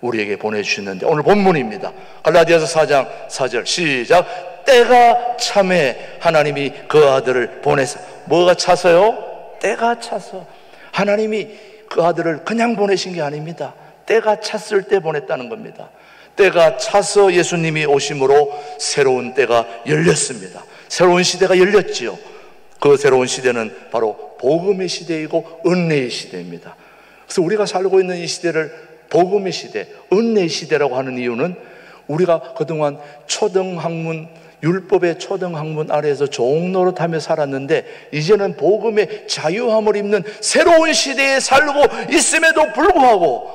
우리에게 보내주셨는데, 오늘 본문입니다. 갈라디아서 4장 4절 시작. 때가 참에 하나님이 그 아들을 보내서. 뭐가 차서요? 때가 차서. 하나님이 그 아들을 그냥 보내신 게 아닙니다. 때가 찼을 때 보냈다는 겁니다. 때가 차서 예수님이 오심으로 새로운 때가 열렸습니다. 새로운 시대가 열렸지요. 그 새로운 시대는 바로 복음의 시대이고 은혜의 시대입니다. 그래서 우리가 살고 있는 이 시대를 복음의 시대, 은혜의 시대라고 하는 이유는 우리가 그동안 초등학문, 율법의 초등학문 아래에서 종노릇하며 살았는데 이제는 복음의 자유함을 입는 새로운 시대에 살고 있음에도 불구하고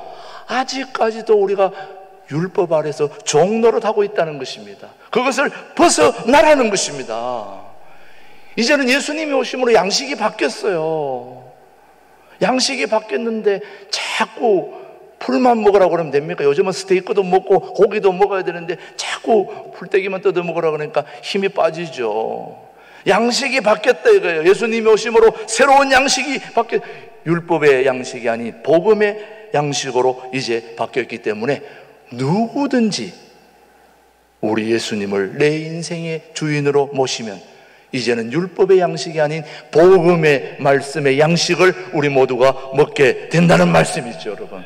아직까지도 우리가 율법 아래에서 종노릇하고 있다는 것입니다. 그것을 벗어나라는 것입니다. 이제는 예수님이 오심으로 양식이 바뀌었어요. 양식이 바뀌었는데 자꾸 풀만 먹으라고 그러면 됩니까? 요즘은 스테이크도 먹고 고기도 먹어야 되는데 자꾸 풀떼기만 뜯어 먹으라고 그러니까 힘이 빠지죠. 양식이 바뀌었다 이거예요. 예수님이 오심으로 새로운 양식이 바뀌었, 율법의 양식이 아닌 복음의 양식으로 이제 바뀌었기 때문에 누구든지 우리 예수님을 내 인생의 주인으로 모시면 이제는 율법의 양식이 아닌 복음의 말씀의 양식을 우리 모두가 먹게 된다는 말씀이죠, 여러분.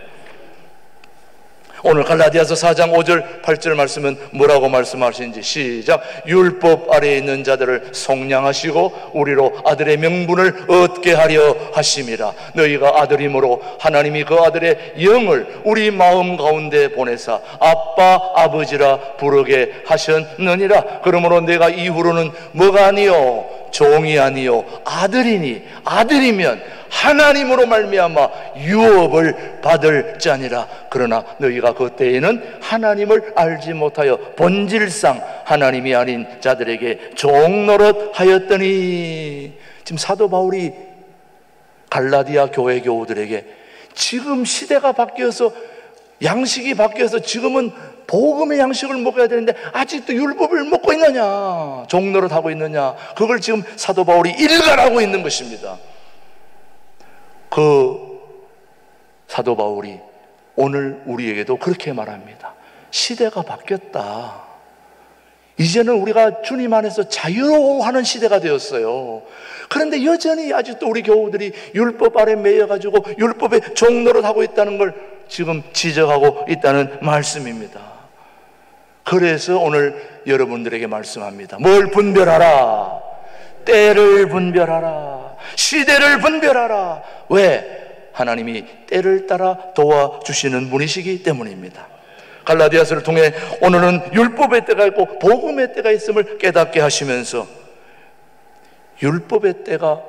오늘 갈라디아서 4장 5절 8절 말씀은 뭐라고 말씀하시는지 시작. 율법 아래에 있는 자들을 속량하시고 우리로 아들의 명분을 얻게 하려 하심이라. 너희가 아들이므로 하나님이 그 아들의 영을 우리 마음 가운데 보내사 아빠 아버지라 부르게 하셨느니라. 그러므로 내가 이후로는 뭐가 아니요 종이 아니요 아들이니 아들이면 하나님으로 말미암아 유업을 받을 자니라. 그러나 너희가 그때에는 하나님을 알지 못하여 본질상 하나님이 아닌 자들에게 종노릇 하였더니. 지금 사도 바울이 갈라디아 교회 교우들에게 지금 시대가 바뀌어서 양식이 바뀌어서 지금은 복음의 양식을 먹어야 되는데 아직도 율법을 먹고 있느냐, 종노릇 하고 있느냐, 그걸 지금 사도 바울이 일갈하고 있는 것입니다. 그 사도 바울이 오늘 우리에게도 그렇게 말합니다. 시대가 바뀌었다. 이제는 우리가 주님 안에서 자유로워하는 시대가 되었어요. 그런데 여전히 아직도 우리 교우들이 율법 아래 매여가지고 율법에 종노릇하고 있다는 걸 지금 지적하고 있다는 말씀입니다. 그래서 오늘 여러분들에게 말씀합니다. 뭘 분별하라? 때를 분별하라. 시대를 분별하라. 왜? 하나님이 때를 따라 도와주시는 분이시기 때문입니다. 갈라디아서를 통해 오늘은 율법의 때가 있고 복음의 때가 있음을 깨닫게 하시면서 율법의 때가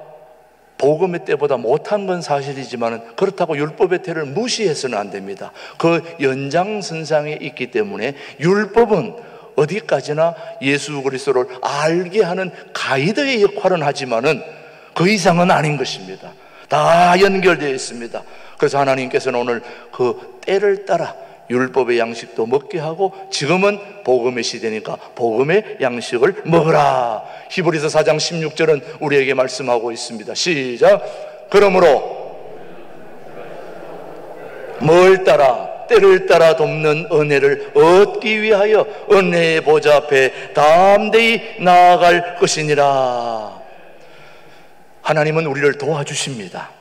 복음의 때보다 못한 건 사실이지만 그렇다고 율법의 때를 무시해서는 안 됩니다. 그 연장선상에 있기 때문에 율법은 어디까지나 예수 그리스도를 알게 하는 가이드의 역할은 하지만은 그 이상은 아닌 것입니다. 다 연결되어 있습니다. 그래서 하나님께서는 오늘 그 때를 따라 율법의 양식도 먹게 하고 지금은 복음의 시대니까 복음의 양식을 먹으라. 히브리서 4장 16절은 우리에게 말씀하고 있습니다. 시작. 그러므로 뭘 따라? 때를 따라 돕는 은혜를 얻기 위하여 은혜의 보좌 앞에 담대히 나아갈 것이니라. 하나님은 우리를 도와주십니다.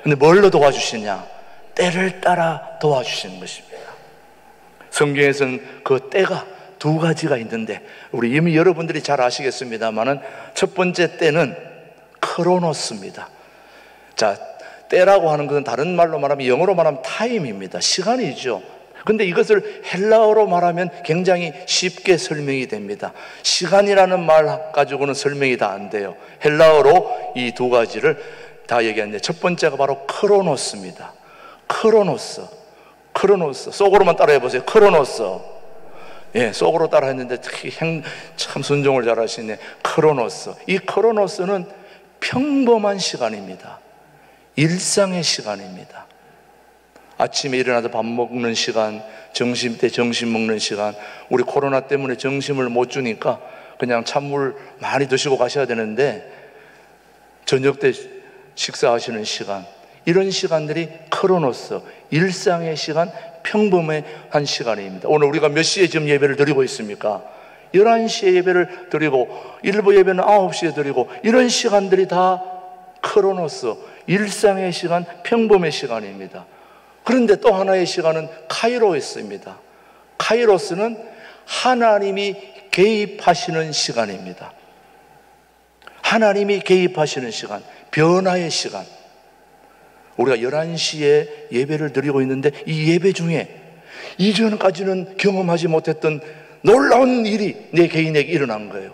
근데 뭘로 도와주시냐? 때를 따라 도와주시는 것입니다. 성경에서는 그 때가 두 가지가 있는데 우리 이미 여러분들이 잘 아시겠습니다만은 첫 번째 때는 크로노스입니다. 자, 때라고 하는 것은 다른 말로 말하면 영어로 말하면 타임입니다. 시간이죠. 근데 이것을 헬라어로 말하면 굉장히 쉽게 설명이 됩니다. 시간이라는 말 가지고는 설명이 다 안 돼요. 헬라어로 이 두 가지를 다 얘기하는데, 첫 번째가 바로 크로노스입니다. 크로노스. 속으로만 따라해 보세요. 크로노스. 예, 속으로 따라 했는데 특히 참 순종을 잘 하시네. 크로노스. 이 크로노스는 평범한 시간입니다. 일상의 시간입니다. 아침에 일어나서 밥 먹는 시간, 점심 때 점심 먹는 시간. 우리 코로나 때문에 점심을 못 주니까 그냥 찬물 많이 드시고 가셔야 되는데, 저녁 때 식사하시는 시간, 이런 시간들이 크로노스, 일상의 시간, 평범한 시간입니다. 오늘 우리가 몇 시에 지금 예배를 드리고 있습니까? 11시에 예배를 드리고, 일부 예배는 9시에 드리고, 이런 시간들이 다 크로노스, 일상의 시간, 평범의 시간입니다. 그런데 또 하나의 시간은 카이로스입니다. 카이로스는 하나님이 개입하시는 시간입니다. 하나님이 개입하시는 시간, 변화의 시간. 우리가 11시에 예배를 드리고 있는데, 이 예배 중에 이전까지는 경험하지 못했던 놀라운 일이 내 개인에게 일어난 거예요.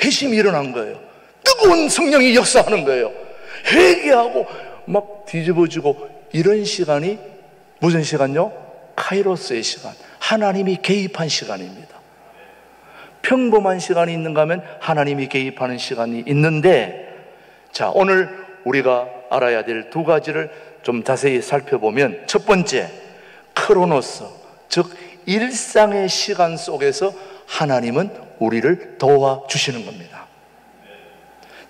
회심이 일어난 거예요. 뜨거운 성령이 역사하는 거예요. 회개하고 막 뒤집어지고, 이런 시간이 무슨 시간요? 카이로스의 시간, 하나님이 개입한 시간입니다. 평범한 시간이 있는가 하면 하나님이 개입하는 시간이 있는데, 자, 오늘 우리가 알아야 될 두 가지를 좀 자세히 살펴보면, 첫 번째, 크로노스, 즉 일상의 시간 속에서 하나님은 우리를 도와주시는 겁니다.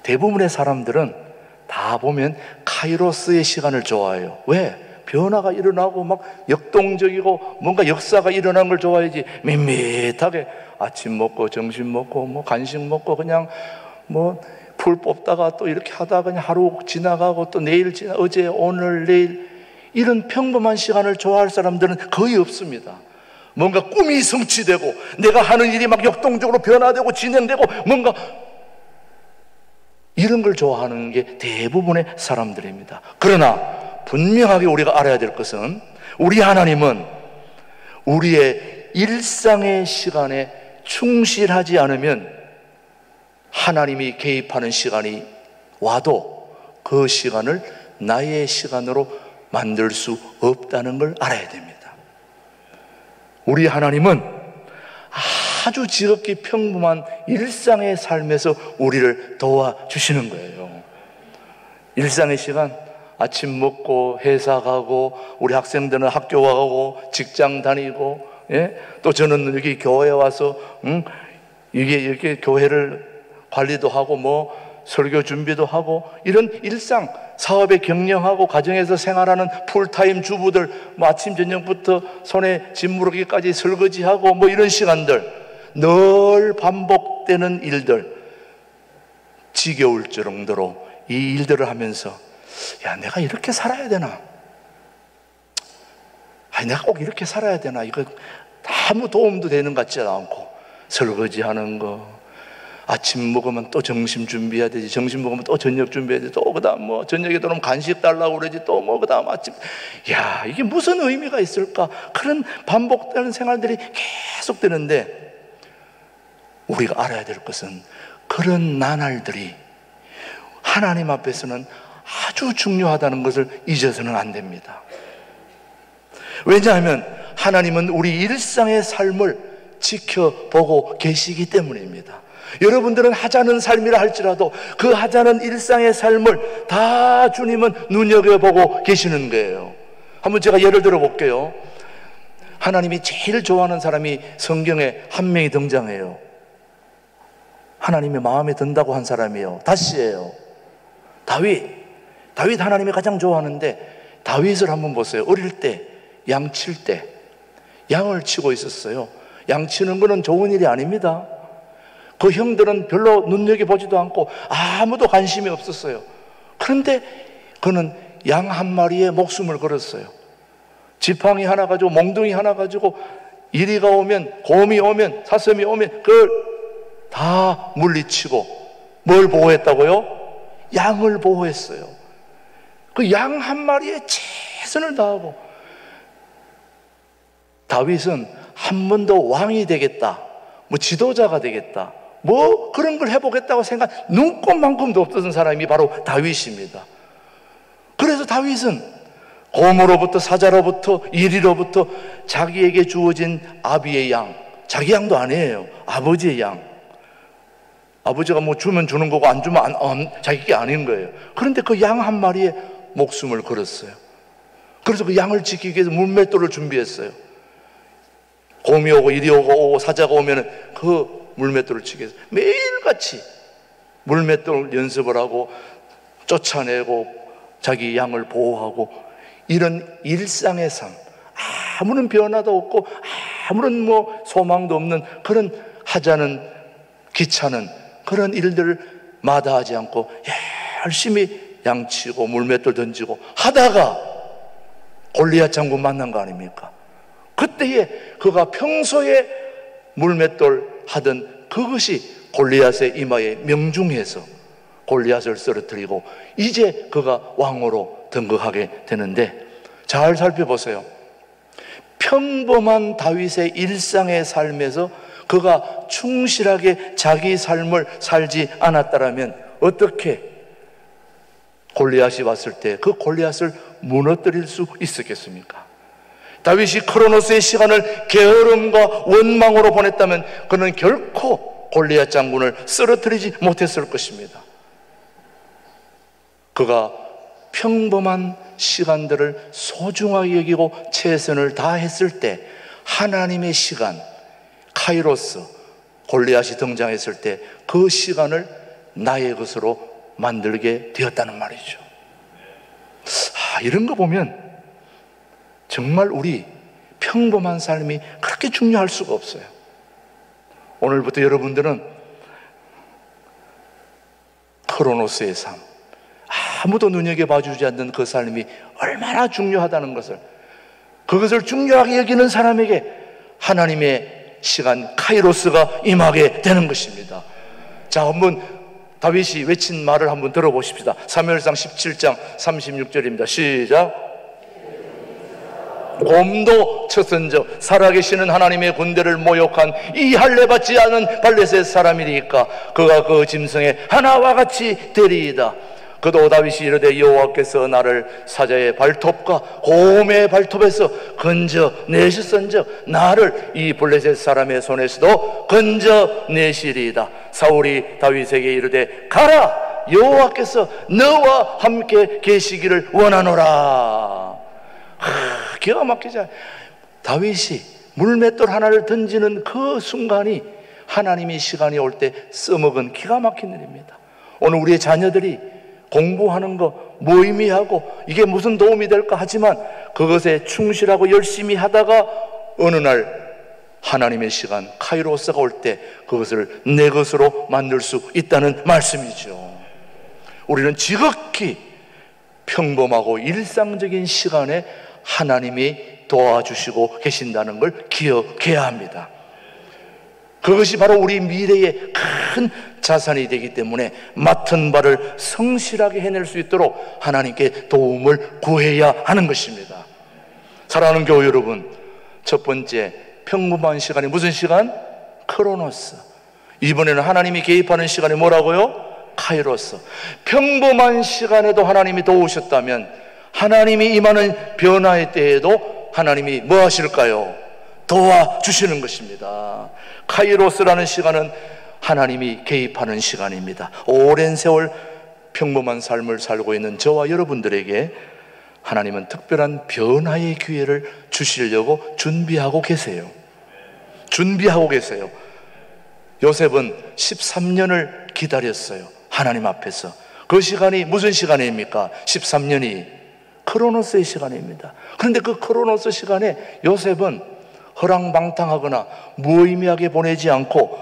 대부분의 사람들은 다 보면 카이로스의 시간을 좋아해요. 왜? 변화가 일어나고 막 역동적이고 뭔가 역사가 일어나는 걸 좋아하지, 밋밋하게 아침 먹고 점심 먹고 뭐 간식 먹고 그냥 뭐 풀 뽑다가 또 이렇게 하다가 그냥 하루 지나가고 또 내일 어제 오늘 내일, 이런 평범한 시간을 좋아할 사람들은 거의 없습니다. 뭔가 꿈이 성취되고 내가 하는 일이 막 역동적으로 변화되고 진행되고 뭔가 이런 걸 좋아하는 게 대부분의 사람들입니다. 그러나 분명하게 우리가 알아야 될 것은, 우리 하나님은 우리의 일상의 시간에 충실하지 않으면 하나님이 개입하는 시간이 와도 그 시간을 나의 시간으로 만들 수 없다는 걸 알아야 됩니다. 우리 하나님은 아주 지극히 평범한 일상의 삶에서 우리를 도와주시는 거예요. 일상의 시간, 아침 먹고 회사 가고, 우리 학생들은 학교 가고 직장 다니고, 예? 또 저는 여기 교회에 와서 이게 이렇게 교회를 관리도 하고 뭐 설교 준비도 하고, 이런 일상 사업에 경영하고 가정에서 생활하는 풀타임 주부들, 뭐 아침 저녁부터 손에 짓무르기까지 설거지하고 뭐 이런 시간들, 늘 반복되는 일들, 지겨울 정도로 이 일들을 하면서, 야, 내가 이렇게 살아야 되나? 아니, 내가 꼭 이렇게 살아야 되나? 이거 아무 도움도 되는 것 같지 않고, 설거지하는 거, 아침 먹으면 또 점심 준비해야 되지, 점심 먹으면 또 저녁 준비해야 되지, 또 그다음 뭐 저녁에 들어오면 간식 달라고 그러지, 또 뭐 그다음 아침, 야, 이게 무슨 의미가 있을까? 그런 반복되는 생활들이 계속 되는데, 우리가 알아야 될 것은 그런 나날들이 하나님 앞에서는 아주 중요하다는 것을 잊어서는 안 됩니다. 왜냐하면 하나님은 우리 일상의 삶을 지켜보고 계시기 때문입니다. 여러분들은 하자는 삶이라 할지라도 그 하자는 일상의 삶을 다 주님은 눈여겨보고 계시는 거예요. 한번 제가 예를 들어 볼게요. 하나님이 제일 좋아하는 사람이 성경에 한 명이 등장해요. 하나님이 마음에 든다고 한 사람이에요. 다시예요. 다윗 하나님이 가장 좋아하는데, 다윗을 한번 보세요. 어릴 때 양 칠 때 양을 치고 있었어요. 양 치는 거는 좋은 일이 아닙니다. 그 형들은 별로 눈여겨보지도 않고 아무도 관심이 없었어요. 그런데 그는 양 한 마리에 목숨을 걸었어요. 지팡이 하나 가지고, 몽둥이 하나 가지고, 이리가 오면, 곰이 오면, 사슴이 오면 그걸 다 물리치고, 뭘 보호했다고요? 양을 보호했어요. 그 양 한 마리에 최선을 다하고, 다윗은 한 번 더 왕이 되겠다, 뭐 지도자가 되겠다, 뭐 그런 걸 해보겠다고 생각, 눈꼽만큼도 없었던 사람이 바로 다윗입니다. 그래서 다윗은 곰으로부터, 사자로부터, 이리로부터 자기에게 주어진 아비의 양, 자기 양도 아니에요, 아버지의 양, 아버지가 뭐 주면 주는 거고 안 주면 자기 게 아닌 거예요. 그런데 그 양 한 마리에 목숨을 걸었어요. 그래서 그 양을 지키기 위해서 물맷돌을 준비했어요. 곰이 오고 이리 오고 사자가 오면 그 물맷돌을 치기 위해서 매일같이 물맷돌 연습을 하고 쫓아내고 자기 양을 보호하고, 이런 일상의 삶, 아무런 변화도 없고 아무런 뭐 소망도 없는 그런 하자는 귀찮은 그런 일들을 마다하지 않고 열심히 양치고 물맷돌 던지고 하다가 골리앗 장군 만난 거 아닙니까? 그때에 그가 평소에 물맷돌 하던 그것이 골리앗의 이마에 명중해서 골리앗을 쓰러뜨리고 이제 그가 왕으로 등극하게 되는데, 잘 살펴보세요. 평범한 다윗의 일상의 삶에서 그가 충실하게 자기 삶을 살지 않았다면 어떻게 골리앗이 왔을 때 그 골리앗을 무너뜨릴 수 있었겠습니까? 다윗이 크로노스의 시간을 게으름과 원망으로 보냈다면 그는 결코 골리앗 장군을 쓰러뜨리지 못했을 것입니다. 그가 평범한 시간들을 소중하게 여기고 최선을 다했을 때 하나님의 시간, 카이로스, 골리앗이 등장했을 때 그 시간을 나의 것으로 만들게 되었다는 말이죠. 이런 거 보면 정말 우리 평범한 삶이 그렇게 중요할 수가 없어요. 오늘부터 여러분들은 크로노스의 삶, 아무도 눈여겨봐주지 않는 그 삶이 얼마나 중요하다는 것을, 그것을 중요하게 여기는 사람에게 하나님의 시간 카이로스가 임하게 되는 것입니다. 자, 한번 다윗이 외친 말을 한번 들어보십시다. 사무엘상 17장 36절입니다. 시작. 곰도 쳤은즉 살아계시는 하나님의 군대를 모욕한 이 할례받지 않은 발렛의 사람이니까 그가 그 짐승의 하나와 같이 되리이다. 그도 다윗이 이르되 여호와께서 나를 사자의 발톱과 곰의 발톱에서 건져내셨은즉 나를 이 블레셋 사람의 손에서도 건져내시리이다. 사울이 다윗에게 이르되 가라, 여호와께서 너와 함께 계시기를 원하노라. 기가 막히잖아요. 다윗이 물맷돌 하나를 던지는 그 순간이 하나님의 시간이 올 때 써먹은 기가 막힌 일입니다. 오늘 우리의 자녀들이 공부하는 거 무의미하고 이게 무슨 도움이 될까 하지만 그것에 충실하고 열심히 하다가 어느 날 하나님의 시간 카이로스가 올 때 그것을 내 것으로 만들 수 있다는 말씀이죠. 우리는 지극히 평범하고 일상적인 시간에 하나님이 도와주시고 계신다는 걸 기억해야 합니다. 그것이 바로 우리 미래의 큰 자산이 되기 때문에 맡은 바를 성실하게 해낼 수 있도록 하나님께 도움을 구해야 하는 것입니다. 사랑하는 교우 여러분, 첫 번째 평범한 시간이 무슨 시간? 크로노스. 이번에는 하나님이 개입하는 시간이 뭐라고요? 카이로스. 평범한 시간에도 하나님이 도우셨다면 하나님이 임하는 변화의 때에도 하나님이 뭐 하실까요? 도와주시는 것입니다. 카이로스라는 시간은 하나님이 개입하는 시간입니다. 오랜 세월 평범한 삶을 살고 있는 저와 여러분들에게 하나님은 특별한 변화의 기회를 주시려고 준비하고 계세요. 준비하고 계세요. 요셉은 13년을 기다렸어요. 하나님 앞에서. 그 시간이 무슨 시간입니까? 13년이 크로노스의 시간입니다. 그런데 그 크로노스 시간에 요셉은 허랑방탕하거나 무의미하게 보내지 않고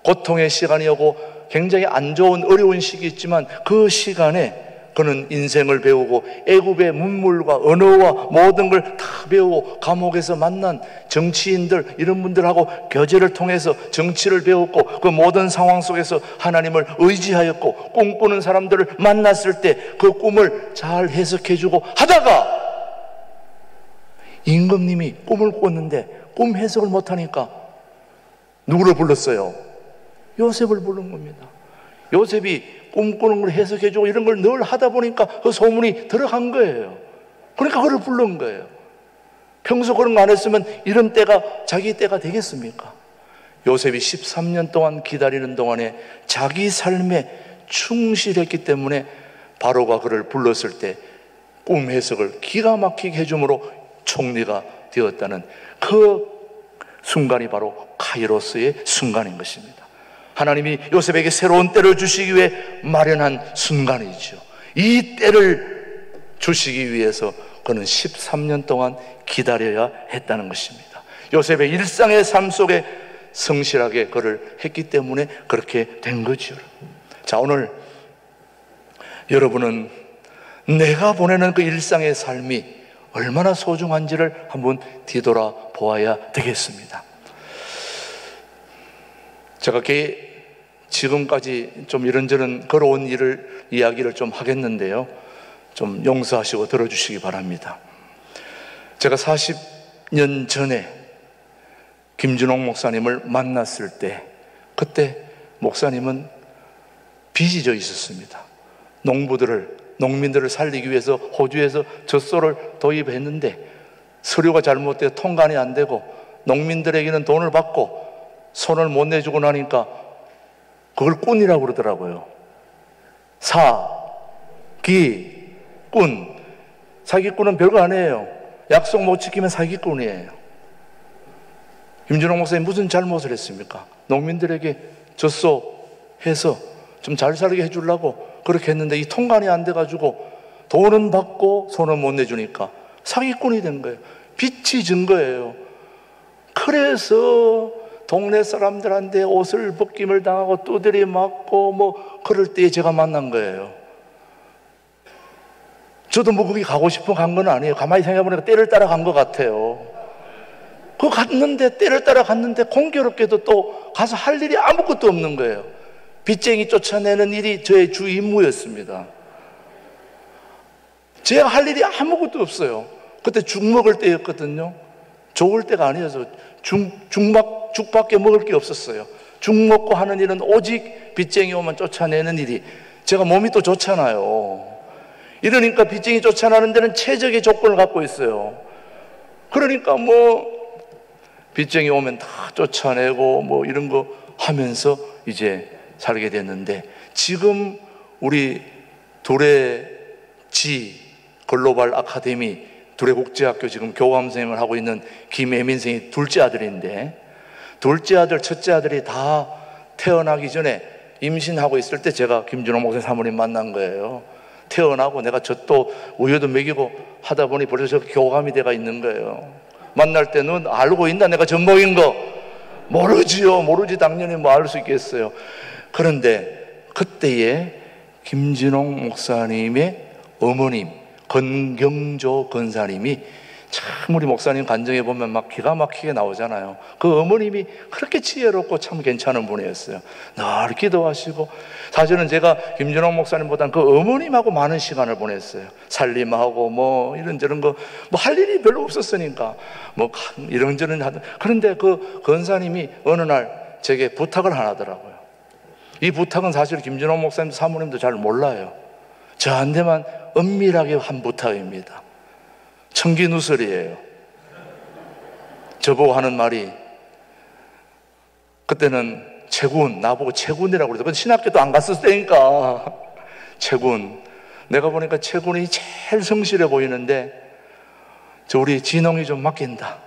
고통의 시간이 오고 굉장히 안 좋은 어려운 시기 있지만 그 시간에 그는 인생을 배우고 애굽의 문물과 언어와 모든 걸 다 배우고 감옥에서 만난 정치인들 이런 분들하고 교제를 통해서 정치를 배웠고 그 모든 상황 속에서 하나님을 의지하였고 꿈꾸는 사람들을 만났을 때 그 꿈을 잘 해석해주고 하다가 임금님이 꿈을 꿨는데 꿈 해석을 못하니까 누구를 불렀어요? 요셉을 부른 겁니다. 요셉이 꿈꾸는 걸 해석해주고 이런 걸 늘 하다 보니까 그 소문이 들어간 거예요. 그러니까 그를 부른 거예요. 평소 그런 거 안 했으면 이런 때가 자기 때가 되겠습니까? 요셉이 13년 동안 기다리는 동안에 자기 삶에 충실했기 때문에 바로가 그를 불렀을 때 꿈 해석을 기가 막히게 해줌으로 총리가 되었다는 그 순간이 바로 카이로스의 순간인 것입니다. 하나님이 요셉에게 새로운 때를 주시기 위해 마련한 순간이죠. 이 때를 주시기 위해서 그는 13년 동안 기다려야 했다는 것입니다. 요셉의 일상의 삶 속에 성실하게 그를 했기 때문에 그렇게 된 거죠. 자, 오늘 여러분은 내가 보내는 그 일상의 삶이 얼마나 소중한지를 한번 뒤돌아 보아야 되겠습니다. 제가 지금까지 좀 이런저런 걸어온 이야기를 좀 하겠는데요, 좀 용서하시고 들어주시기 바랍니다. 제가 40년 전에 김준홍 목사님을 만났을 때, 그때 목사님은 빚이 져 있었습니다. 농민들을 살리기 위해서 호주에서 젖소를 도입했는데 서류가 잘못되어 통관이 안 되고 농민들에게는 돈을 받고 손을 못 내주고 나니까 그걸 꾼이라고 그러더라고요. 사기꾼. 사기꾼은 별거 아니에요. 약속 못 지키면 사기꾼이에요. 김준홍 목사님 무슨 잘못을 했습니까? 농민들에게 젖소 해서 좀 잘 살게 해주려고 그렇게 했는데 이 통관이 안 돼가지고 돈은 받고 손은 못 내주니까 사기꾼이 된 거예요. 빚이 진 거예요. 그래서 동네 사람들한테 옷을 벗김을 당하고 두드려 맞고 뭐 그럴 때 제가 만난 거예요. 저도 뭐 거기 가고 싶으면 간 건 아니에요. 가만히 생각해보니까 때를 따라 간 것 같아요. 때를 따라 갔는데 공교롭게도 또 가서 할 일이 아무것도 없는 거예요. 빚쟁이 쫓아내는 일이 저의 주 임무였습니다. 제가 할 일이 아무것도 없어요. 그때 죽 먹을 때였거든요. 좋을 때가 아니어서 죽밖에 먹을 게 없었어요. 죽 먹고 하는 일은 오직 빚쟁이 오면 쫓아내는 일이, 제가 몸이 또 좋잖아요. 이러니까 빚쟁이 쫓아내는 데는 최적의 조건을 갖고 있어요. 그러니까 뭐 빚쟁이 오면 다 쫓아내고 뭐 이런 거 하면서 이제 살게 됐는데, 지금 우리 두레지 글로벌 아카데미 두레국제학교 지금 교감생을 하고 있는 김혜민 선생이 둘째 아들인데, 둘째 아들, 첫째 아들이 다 태어나기 전에 임신하고 있을 때 제가 김준홍 목사님 사모님 만난 거예요. 태어나고 내가 젖도 우유도 먹이고 하다 보니 벌써 교감이 돼가 있는 거예요. 만날 때는 알고 있나 내가 젖먹인 거? 모르지요. 모르지 당연히 뭐 알 수 있겠어요. 그런데 그때에 김진홍 목사님의 어머님 건경조 권사님이 참 우리 목사님 간증해 보면 막 기가 막히게 나오잖아요. 그 어머님이 그렇게 지혜롭고 참 괜찮은 분이었어요. 늘 기도하시고, 사실은 제가 김준홍 목사님보다는 그 어머님하고 많은 시간을 보냈어요. 살림하고 뭐 이런저런 거 뭐 할 일이 별로 없었으니까 뭐 이런저런 하던. 그런데 그 권사님이 어느 날 제게 부탁을 하나 하더라고요. 이 부탁은 사실 김준홍 목사님 사모님도 잘 몰라요. 저한테만 은밀하게 한 부탁입니다. 청기누설이에요. 저보고 하는 말이, 그때는 채군, 나보고 채군이라고 그러더라고요. 근데 신학교도 안 갔을 때니까 채군. 내가 보니까 채군이 제일 성실해 보이는데 저 우리 진홍이 좀 맡긴다.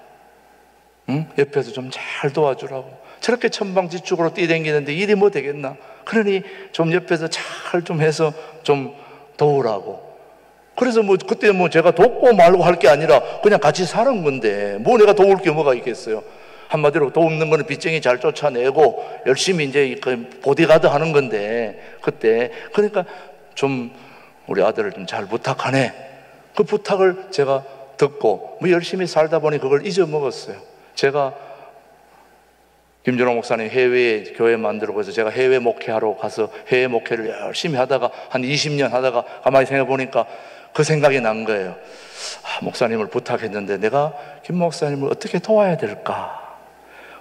응? 옆에서 좀 잘 도와주라고. 저렇게 천방지축으로 뛰댕기는데 일이 뭐 되겠나? 그러니 좀 옆에서 잘 좀 해서 좀 도우라고. 그래서 뭐 그때 뭐 제가 돕고 말고 할 게 아니라 그냥 같이 사는 건데 뭐 내가 도울 게 뭐가 있겠어요. 한마디로 돕는 거는 빚쟁이 잘 쫓아내고 열심히 이제 그 보디가드 하는 건데, 그때 그러니까 좀 우리 아들을 좀 잘 부탁하네. 그 부탁을 제가 듣고 뭐 열심히 살다 보니 그걸 잊어먹었어요. 제가 김준홍 목사님 해외에 교회 만들고 해서 제가 해외 목회하러 가서 해외 목회를 열심히 하다가 한 20년 하다가 가만히 생각해 보니까 그 생각이 난 거예요. 목사님을 부탁했는데 내가 김 목사님을 어떻게 도와야 될까?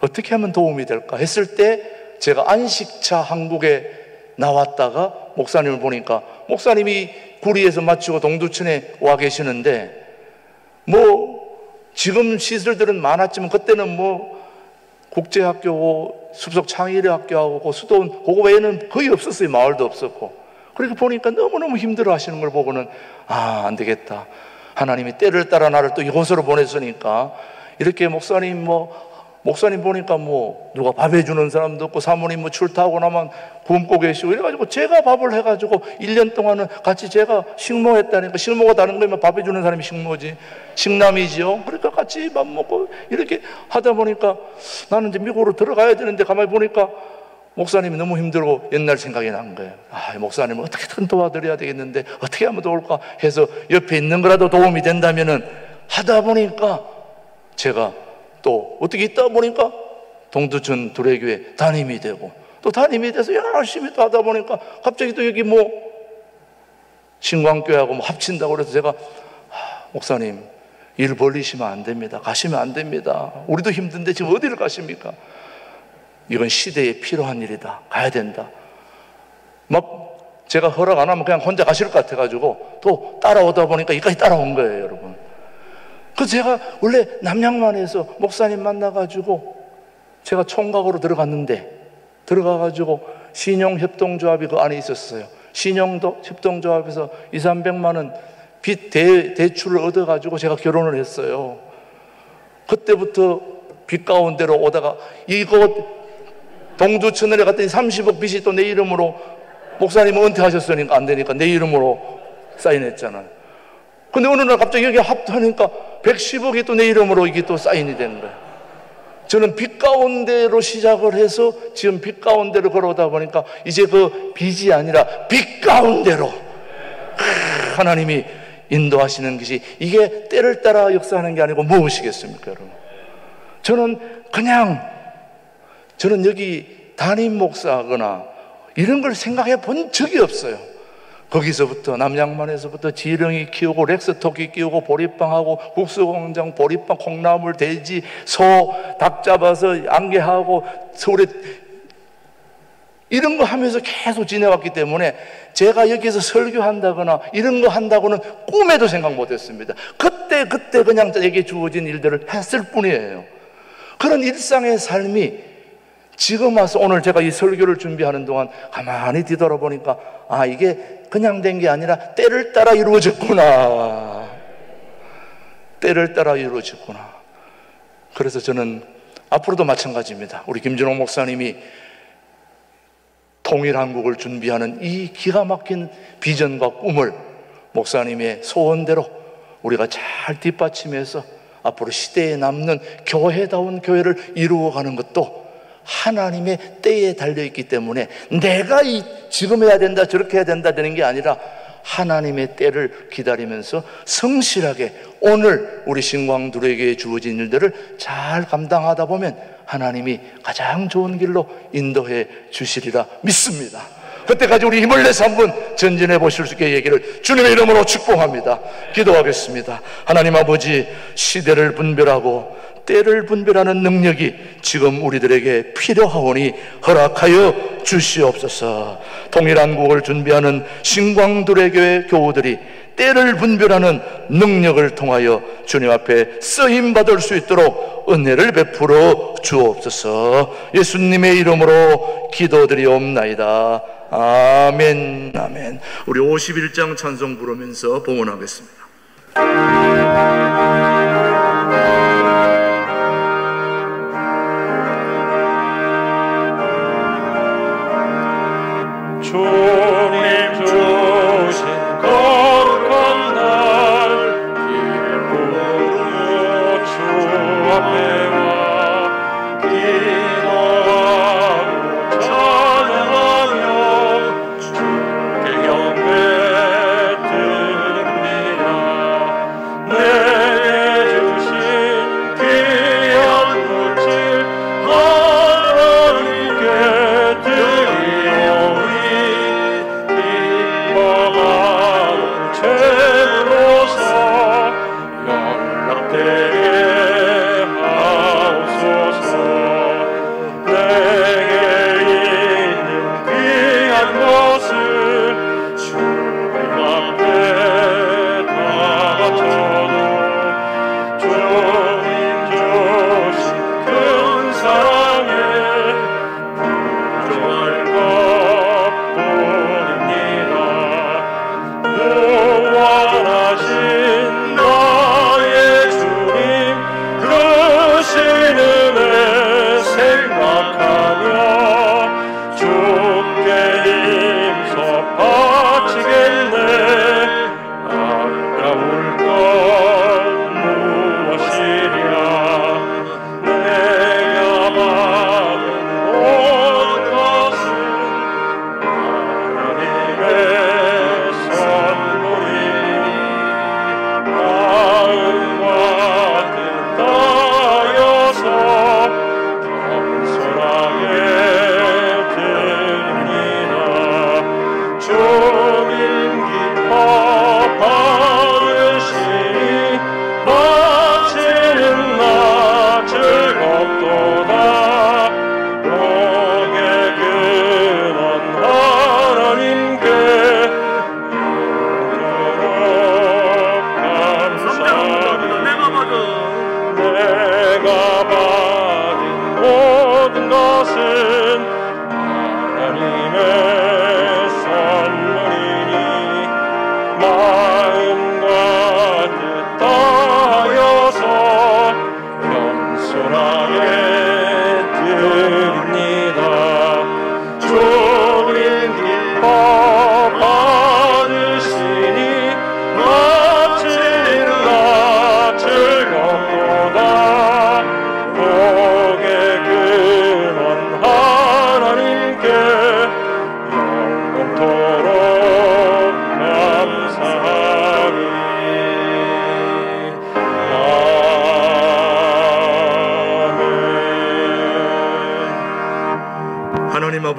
어떻게 하면 도움이 될까? 했을 때 제가 안식차 한국에 나왔다가 목사님을 보니까 목사님이 구리에서 마치고 동두천에 와 계시는데 지금 시설들은 많았지만 그때는 국제학교고 숲속 창의대학교하고 수도원 그거 외에는 거의 없었어요. 마을도 없었고. 그러니까 보니까 너무너무 힘들어 하시는 걸 보고는 안 되겠다. 하나님이 때를 따라 나를 또 이곳으로 보냈으니까 이렇게 목사님 보니까 누가 밥 해주는 사람도 없고 사모님 출타하고 나면 굶고 계시고 이래가지고 제가 밥을 해가지고 1년 동안은 같이 제가 식모했다니까. 식모가 다른 거면 밥 해주는 사람이 식모지, 식남이지요. 그러니까 같이 밥 먹고 이렇게 하다 보니까 나는 이제 미국으로 들어가야 되는데 가만히 보니까 목사님이 너무 힘들고 옛날 생각이 난 거예요. 목사님을 어떻게든 도와드려야 되겠는데 어떻게 하면 도울까 해서 옆에 있는 거라도 도움이 된다면은 하다 보니까 제가 또 어떻게 있다 보니까 동두천 두레교회 담임이 되고 또 담임이 돼서 열심히 또 하다 보니까 갑자기 또 여기 신광교회하고 합친다고 그래서 제가 목사님 일 벌리시면 안 됩니다. 가시면 안 됩니다. 우리도 힘든데 지금 어디를 가십니까? 이건 시대에 필요한 일이다. 가야 된다. 제가 허락 안 하면 그냥 혼자 가실 것 같아가지고 또 따라오다 보니까 여기까지 따라온 거예요, 여러분. 그래서 제가 원래 남양만에서 목사님 만나가지고 제가 총각으로 들어가가지고 신용협동조합이 그 안에 있었어요. 신용협동조합에서 200~300만 원 빚 대출을 얻어가지고 제가 결혼을 했어요. 그때부터 빚 가운데로 오다가 이곳 동두천에 갔더니 30억 빚이 또 내 이름으로 목사님은 은퇴하셨으니까 안 되니까 내 이름으로 사인했잖아요. 근데 어느 날 갑자기 여기 합하니까 110억이 또 내 이름으로 이게 또 사인이 된 거예요. 저는 빚 가운데로 시작을 해서 지금 빚 가운데로 걸어오다 보니까 이제 그 빚이 아니라 빚 가운데로 하나님이 인도하시는 것이 이게 때를 따라 역사하는 게 아니고 무엇이겠습니까, 여러분? 저는 여기 담임 목사하거나 이런 걸 생각해 본 적이 없어요. 거기서부터 남양만에서부터 지렁이 키우고 렉스토끼 키우고 보리빵하고 국수공장 보리빵 콩나물 돼지 소 닭 잡아서 안개하고 서울에 이런 거 하면서 계속 지내왔기 때문에 제가 여기서 설교한다거나 이런 거 한다고는 꿈에도 생각 못했습니다. 그때 그냥 제게 주어진 일들을 했을 뿐이에요. 그런 일상의 삶이 지금 와서 오늘 제가 이 설교를 준비하는 동안 가만히 뒤돌아보니까 이게 그냥 된 게 아니라 때를 따라 이루어졌구나. 때를 따라 이루어졌구나. 그래서 저는 앞으로도 마찬가지입니다. 우리 김준호 목사님이 통일한국을 준비하는 이 기가 막힌 비전과 꿈을 목사님의 소원대로 우리가 잘 뒷받침해서 앞으로 시대에 남는 교회다운 교회를 이루어가는 것도 하나님의 때에 달려있기 때문에 내가 지금 해야 된다 저렇게 해야 된다 되는 게 아니라 하나님의 때를 기다리면서 성실하게 오늘 우리 신광두레교에 주어진 일들을 잘 감당하다 보면 하나님이 가장 좋은 길로 인도해 주시리라 믿습니다. 그때까지 우리 힘을 내서 한번 전진해 보실 수 있게 얘기를 주님의 이름으로 축복합니다. 기도하겠습니다. 하나님 아버지, 시대를 분별하고 때를 분별하는 능력이 지금 우리들에게 필요하오니 허락하여 주시옵소서. 통일한국을 준비하는 신광두레교회 교우들이 때를 분별하는 능력을 통하여 주님 앞에 쓰임받을 수 있도록 은혜를 베풀어 주옵소서. 예수님의 이름으로 기도드리옵나이다. 아멘. 아멘. 우리 51장 찬송 부르면서 봉헌하겠습니다. 주님 주신 거룩한 날 기쁨으로 주 앞에 와 기도하고 찬양하며 주께 경배 드립니다. 내게 주신 귀한 물질 하나님께 드리오니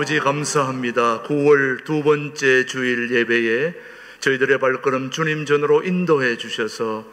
아버지 감사합니다. 9월 두 번째 주일 예배에 저희들의 발걸음 주님 전으로 인도해 주셔서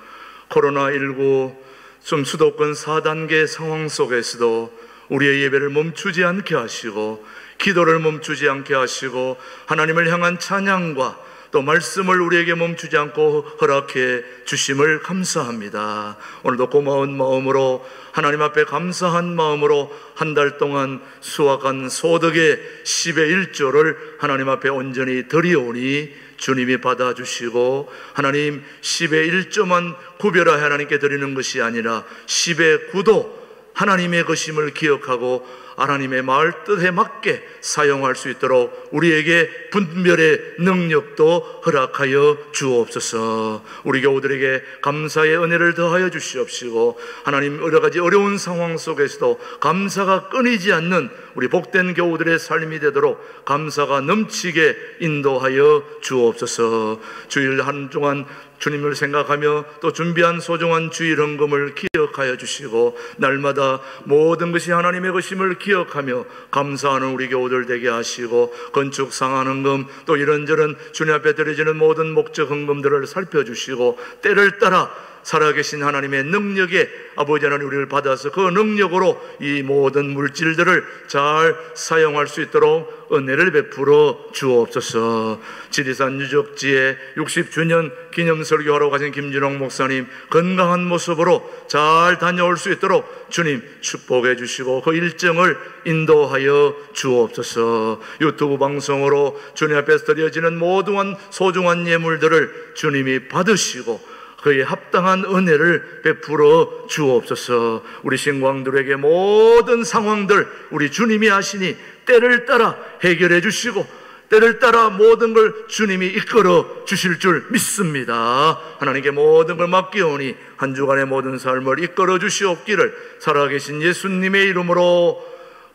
코로나19 수도권 4단계 상황 속에서도 우리의 예배를 멈추지 않게 하시고 기도를 멈추지 않게 하시고 하나님을 향한 찬양과 또 말씀을 우리에게 멈추지 않고 허락해 주심을 감사합니다. 오늘도 고마운 마음으로 하나님 앞에 감사한 마음으로 한 달 동안 수확한 소득의 10의 1조를 하나님 앞에 온전히 드리오니 주님이 받아주시고 하나님 10의 1조만 구별하여 하나님께 드리는 것이 아니라 10의 9도 하나님의 것임을 기억하고 하나님의 마을 뜻에 맞게 사용할 수 있도록 우리에게 분별의 능력도 허락하여 주옵소서. 우리 교우들에게 감사의 은혜를 더하여 주시옵시고 하나님 여러 가지 어려운 상황 속에서도 감사가 끊이지 않는 우리 복된 교우들의 삶이 되도록 감사가 넘치게 인도하여 주옵소서. 주일 한 동안 주님을 생각하며 또 준비한 소중한 주일 헌금을 기억하여 주시고 날마다 모든 것이 하나님의 것임을 기억하며 감사하는 우리 교우들 되게 하시고 건축 상한 헌금 또 이런저런 주님 앞에 드려지는 모든 목적 헌금들을 살펴주시고 때를 따라 살아계신 하나님의 능력에 아버지 하나님 우리를 받아서 그 능력으로 이 모든 물질들을 잘 사용할 수 있도록 은혜를 베풀어 주옵소서. 지리산 유적지에 60주년 기념설교하러 가신 김준홍 목사님 건강한 모습으로 잘 다녀올 수 있도록 주님 축복해 주시고 그 일정을 인도하여 주옵소서. 유튜브 방송으로 주님 앞에서 드려지는 모든 소중한 예물들을 주님이 받으시고 그에 합당한 은혜를 베풀어 주옵소서. 우리 신광들에게 모든 상황들 우리 주님이 하시니 때를 따라 해결해 주시고 때를 따라 모든 걸 주님이 이끌어 주실 줄 믿습니다. 하나님께 모든 걸 맡기오니 한 주간의 모든 삶을 이끌어 주시옵기를 살아계신 예수님의 이름으로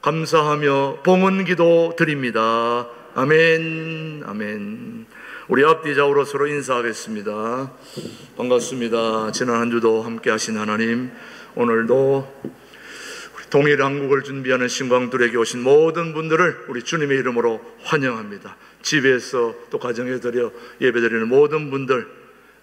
감사하며 봉헌기도 드립니다. 아멘. 아멘. 우리 앞뒤 좌우로 서로 인사하겠습니다. 반갑습니다. 지난 한 주도 함께 하신 하나님, 오늘도 동일 한국을 준비하는 신광들에게 오신 모든 분들을 우리 주님의 이름으로 환영합니다. 집에서 또 가정에 드려 예배드리는 모든 분들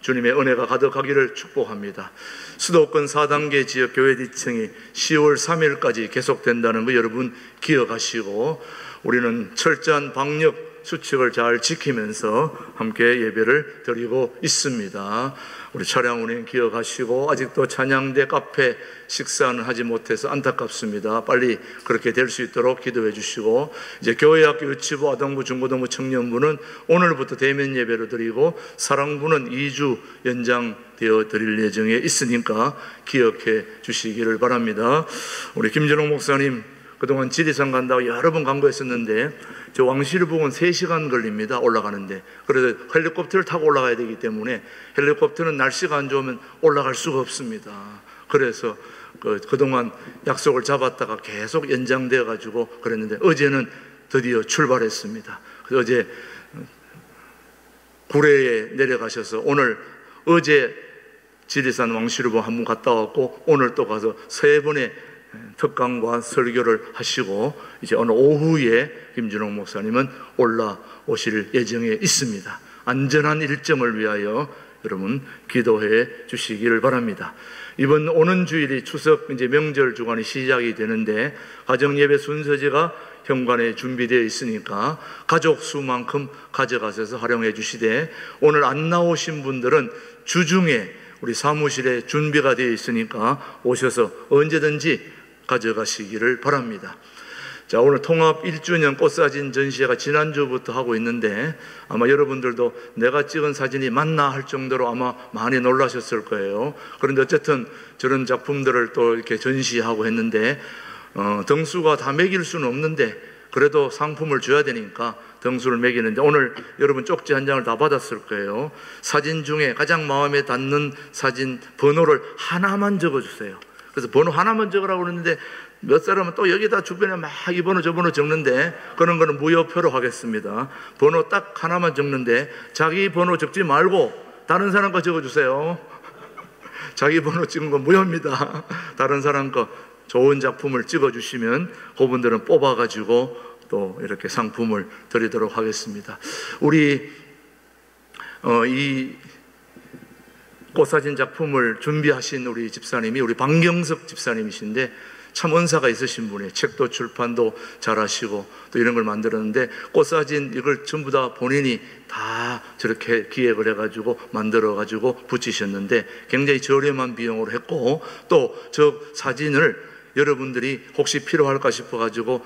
주님의 은혜가 가득하기를 축복합니다. 수도권 4단계 지역 교회 지청이 10월 3일까지 계속된다는 거 여러분 기억하시고 우리는 철저한 방역 수칙을 잘 지키면서 함께 예배를 드리고 있습니다. 우리 차량 운행 기억하시고 아직도 찬양대 카페 식사는 하지 못해서 안타깝습니다. 빨리 그렇게 될 수 있도록 기도해 주시고 이제 교회학교 유치부 아동부 중고등부 청년부는 오늘부터 대면 예배를 드리고 사랑부는 2주 연장되어 드릴 예정에 있으니까 기억해 주시기를 바랍니다. 우리 김준홍 목사님 그동안 지리산 간다고 여러 번 간거했었는데 저 왕실 부근 3시간 걸립니다. 올라가는데. 그래서 헬리콥터를 타고 올라가야 되기 때문에 헬리콥터는 날씨가 안 좋으면 올라갈 수가 없습니다. 그래서 그동안 약속을 잡았다가 계속 연장되어 가지고 그랬는데 어제는 드디어 출발했습니다. 그래서 어제 구례에 내려가셔서 어제 지리산 왕실부 한번 갔다 왔고 오늘 또 가서 3번의 특강과 설교를 하시고 이제 오늘 오후에 김준홍 목사님은 올라오실 예정에 있습니다. 안전한 일정을 위하여 여러분 기도해 주시기를 바랍니다. 이번 오는 주일이 추석 이제 명절 주간이 시작이 되는데 가정 예배 순서지가 현관에 준비되어 있으니까 가족 수만큼 가져가셔서 활용해 주시되 오늘 안 나오신 분들은 주중에 우리 사무실에 준비가 되어 있으니까 오셔서 언제든지 가져가시기를 바랍니다. 자, 오늘 통합 1주년 꽃사진 전시회가 지난주부터 하고 있는데 아마 여러분들도 내가 찍은 사진이 맞나 할 정도로 아마 많이 놀라셨을 거예요. 그런데 어쨌든 저런 작품들을 또 이렇게 전시하고 했는데 등수가 다 매길 수는 없는데 그래도 상품을 줘야 되니까 등수를 매기는데 오늘 여러분 쪽지 한 장을 다 받았을 거예요. 사진 중에 가장 마음에 닿는 사진 번호를 하나만 적어주세요. 그래서 번호 하나만 적으라고 그러는데 몇 사람은 또 여기다 주변에 막 이 번호 저 번호 적는데 그런 거는 무효표로 하겠습니다. 번호 딱 하나만 적는데 자기 번호 적지 말고 다른 사람 거 적어주세요. 자기 번호 찍은 건 무효입니다. 다른 사람 거 좋은 작품을 찍어주시면 그분들은 뽑아가지고 또 이렇게 상품을 드리도록 하겠습니다. 우리 이 꽃사진 작품을 준비하신 우리 집사님이 우리 방경석 집사님이신데 참 은사가 있으신 분이에요. 책도 출판도 잘하시고 또 이런 걸 만들었는데 꽃사진 이걸 전부 다 본인이 다 저렇게 기획을 해가지고 만들어가지고 붙이셨는데 굉장히 저렴한 비용으로 했고 또 저 사진을 여러분들이 혹시 필요할까 싶어가지고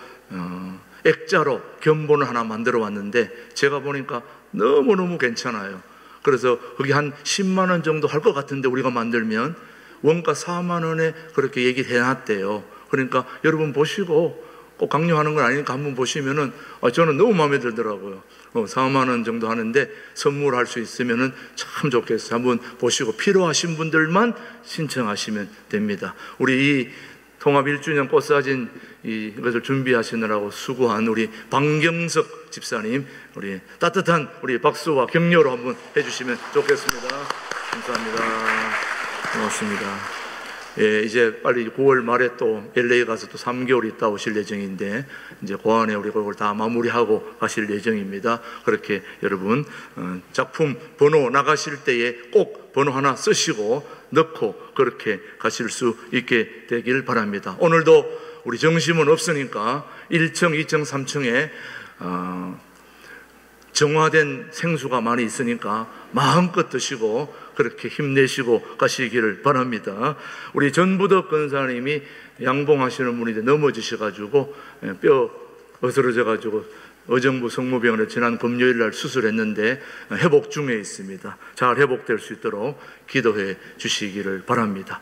액자로 견본을 하나 만들어 왔는데 제가 보니까 너무너무 괜찮아요. 그래서 거기 한 10만 원 정도 할 것 같은데 우리가 만들면 원가 4만 원에 그렇게 얘기를 해놨대요. 그러니까 여러분 보시고 꼭 강요하는 건 아니니까 한번 보시면은 저는 너무 마음에 들더라고요. 4만 원 정도 하는데 선물할 수 있으면은 참 좋겠어요. 한번 보시고 필요하신 분들만 신청하시면 됩니다. 우리 이 통합 1주년 꽃사진 이것을 준비하시느라고 수고한 우리 방경석 집사님, 우리 따뜻한 우리 박수와 격려로 한번 해주시면 좋겠습니다. 감사합니다. 고맙습니다. 예, 이제 빨리 9월 말에 또 LA 가서 또 3개월 있다 오실 예정인데 이제 고안에 우리 그걸 다 마무리하고 가실 예정입니다. 그렇게 여러분 작품 번호 나가실 때에 꼭 번호 하나 쓰시고 넣고 그렇게 가실 수 있게 되길 바랍니다. 오늘도 우리 정심은 없으니까 1층, 2층, 3층에 정화된 생수가 많이 있으니까 마음껏 드시고 그렇게 힘내시고 가시기를 바랍니다. 우리 전부덕 권사님이 양봉하시는 분인데 넘어지셔가지고 뼈 어스러져가지고 의정부 성모병원에 지난 금요일 날 수술했는데 회복 중에 있습니다. 잘 회복될 수 있도록 기도해 주시기를 바랍니다.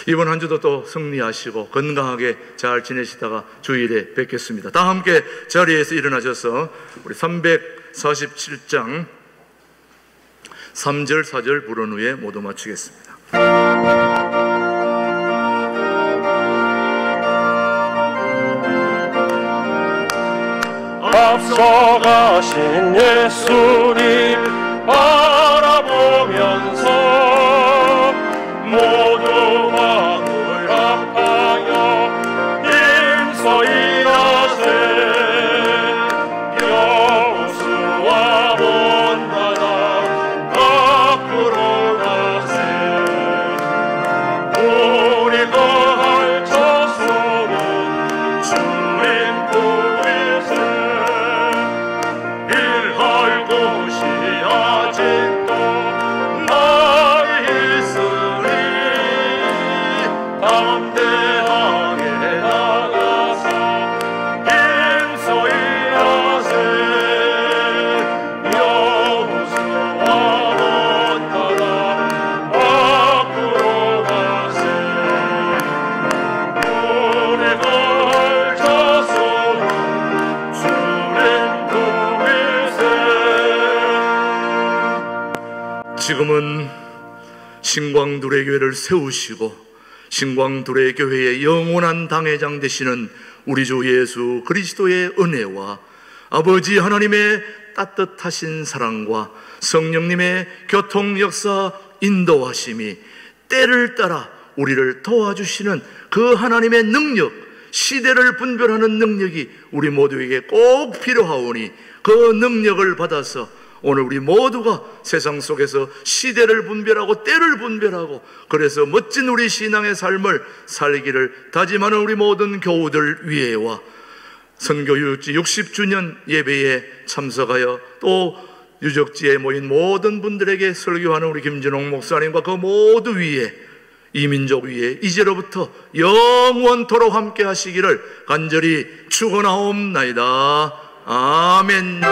이번 한 주도 또 승리하시고 건강하게 잘 지내시다가 주일에 뵙겠습니다. 다 함께 자리에서 일어나셔서 우리 347장 3절 4절 부른 후에 모두 마치겠습니다. 앞서가신 예수님 바라보면서 모두 마음을 합하여 힘써 일하세. 여호수아 온 나라 앞으로 가세. 우리 거할 자손은 주님 보일세. 일할 곳이 아직도 많이 있으니 담대하게 나가서 힘써 일하세. 여호수아 온 나라 앞으로 가세. 우리 갈 자손은 주님 지금은 신광두레 교회를 세우시고 신광두레 교회의 영원한 당회장 되시는 우리 주 예수 그리스도의 은혜와 아버지 하나님의 따뜻하신 사랑과 성령님의 교통 역사 인도하심이 때를 따라 우리를 도와주시는 그 하나님의 능력, 시대를 분별하는 능력이 우리 모두에게 꼭 필요하오니 그 능력을 받아서 오늘 우리 모두가 세상 속에서 시대를 분별하고 때를 분별하고 그래서 멋진 우리 신앙의 삶을 살기를 다짐하는 우리 모든 교우들 위에와 선교 유적지 60주년 예배에 참석하여 또 유적지에 모인 모든 분들에게 설교하는 우리 김진홍 목사님과 그 모두 위에 이 민족 위에 이제로부터 영원토록 함께 하시기를 간절히 축원하옵나이다. 아멘.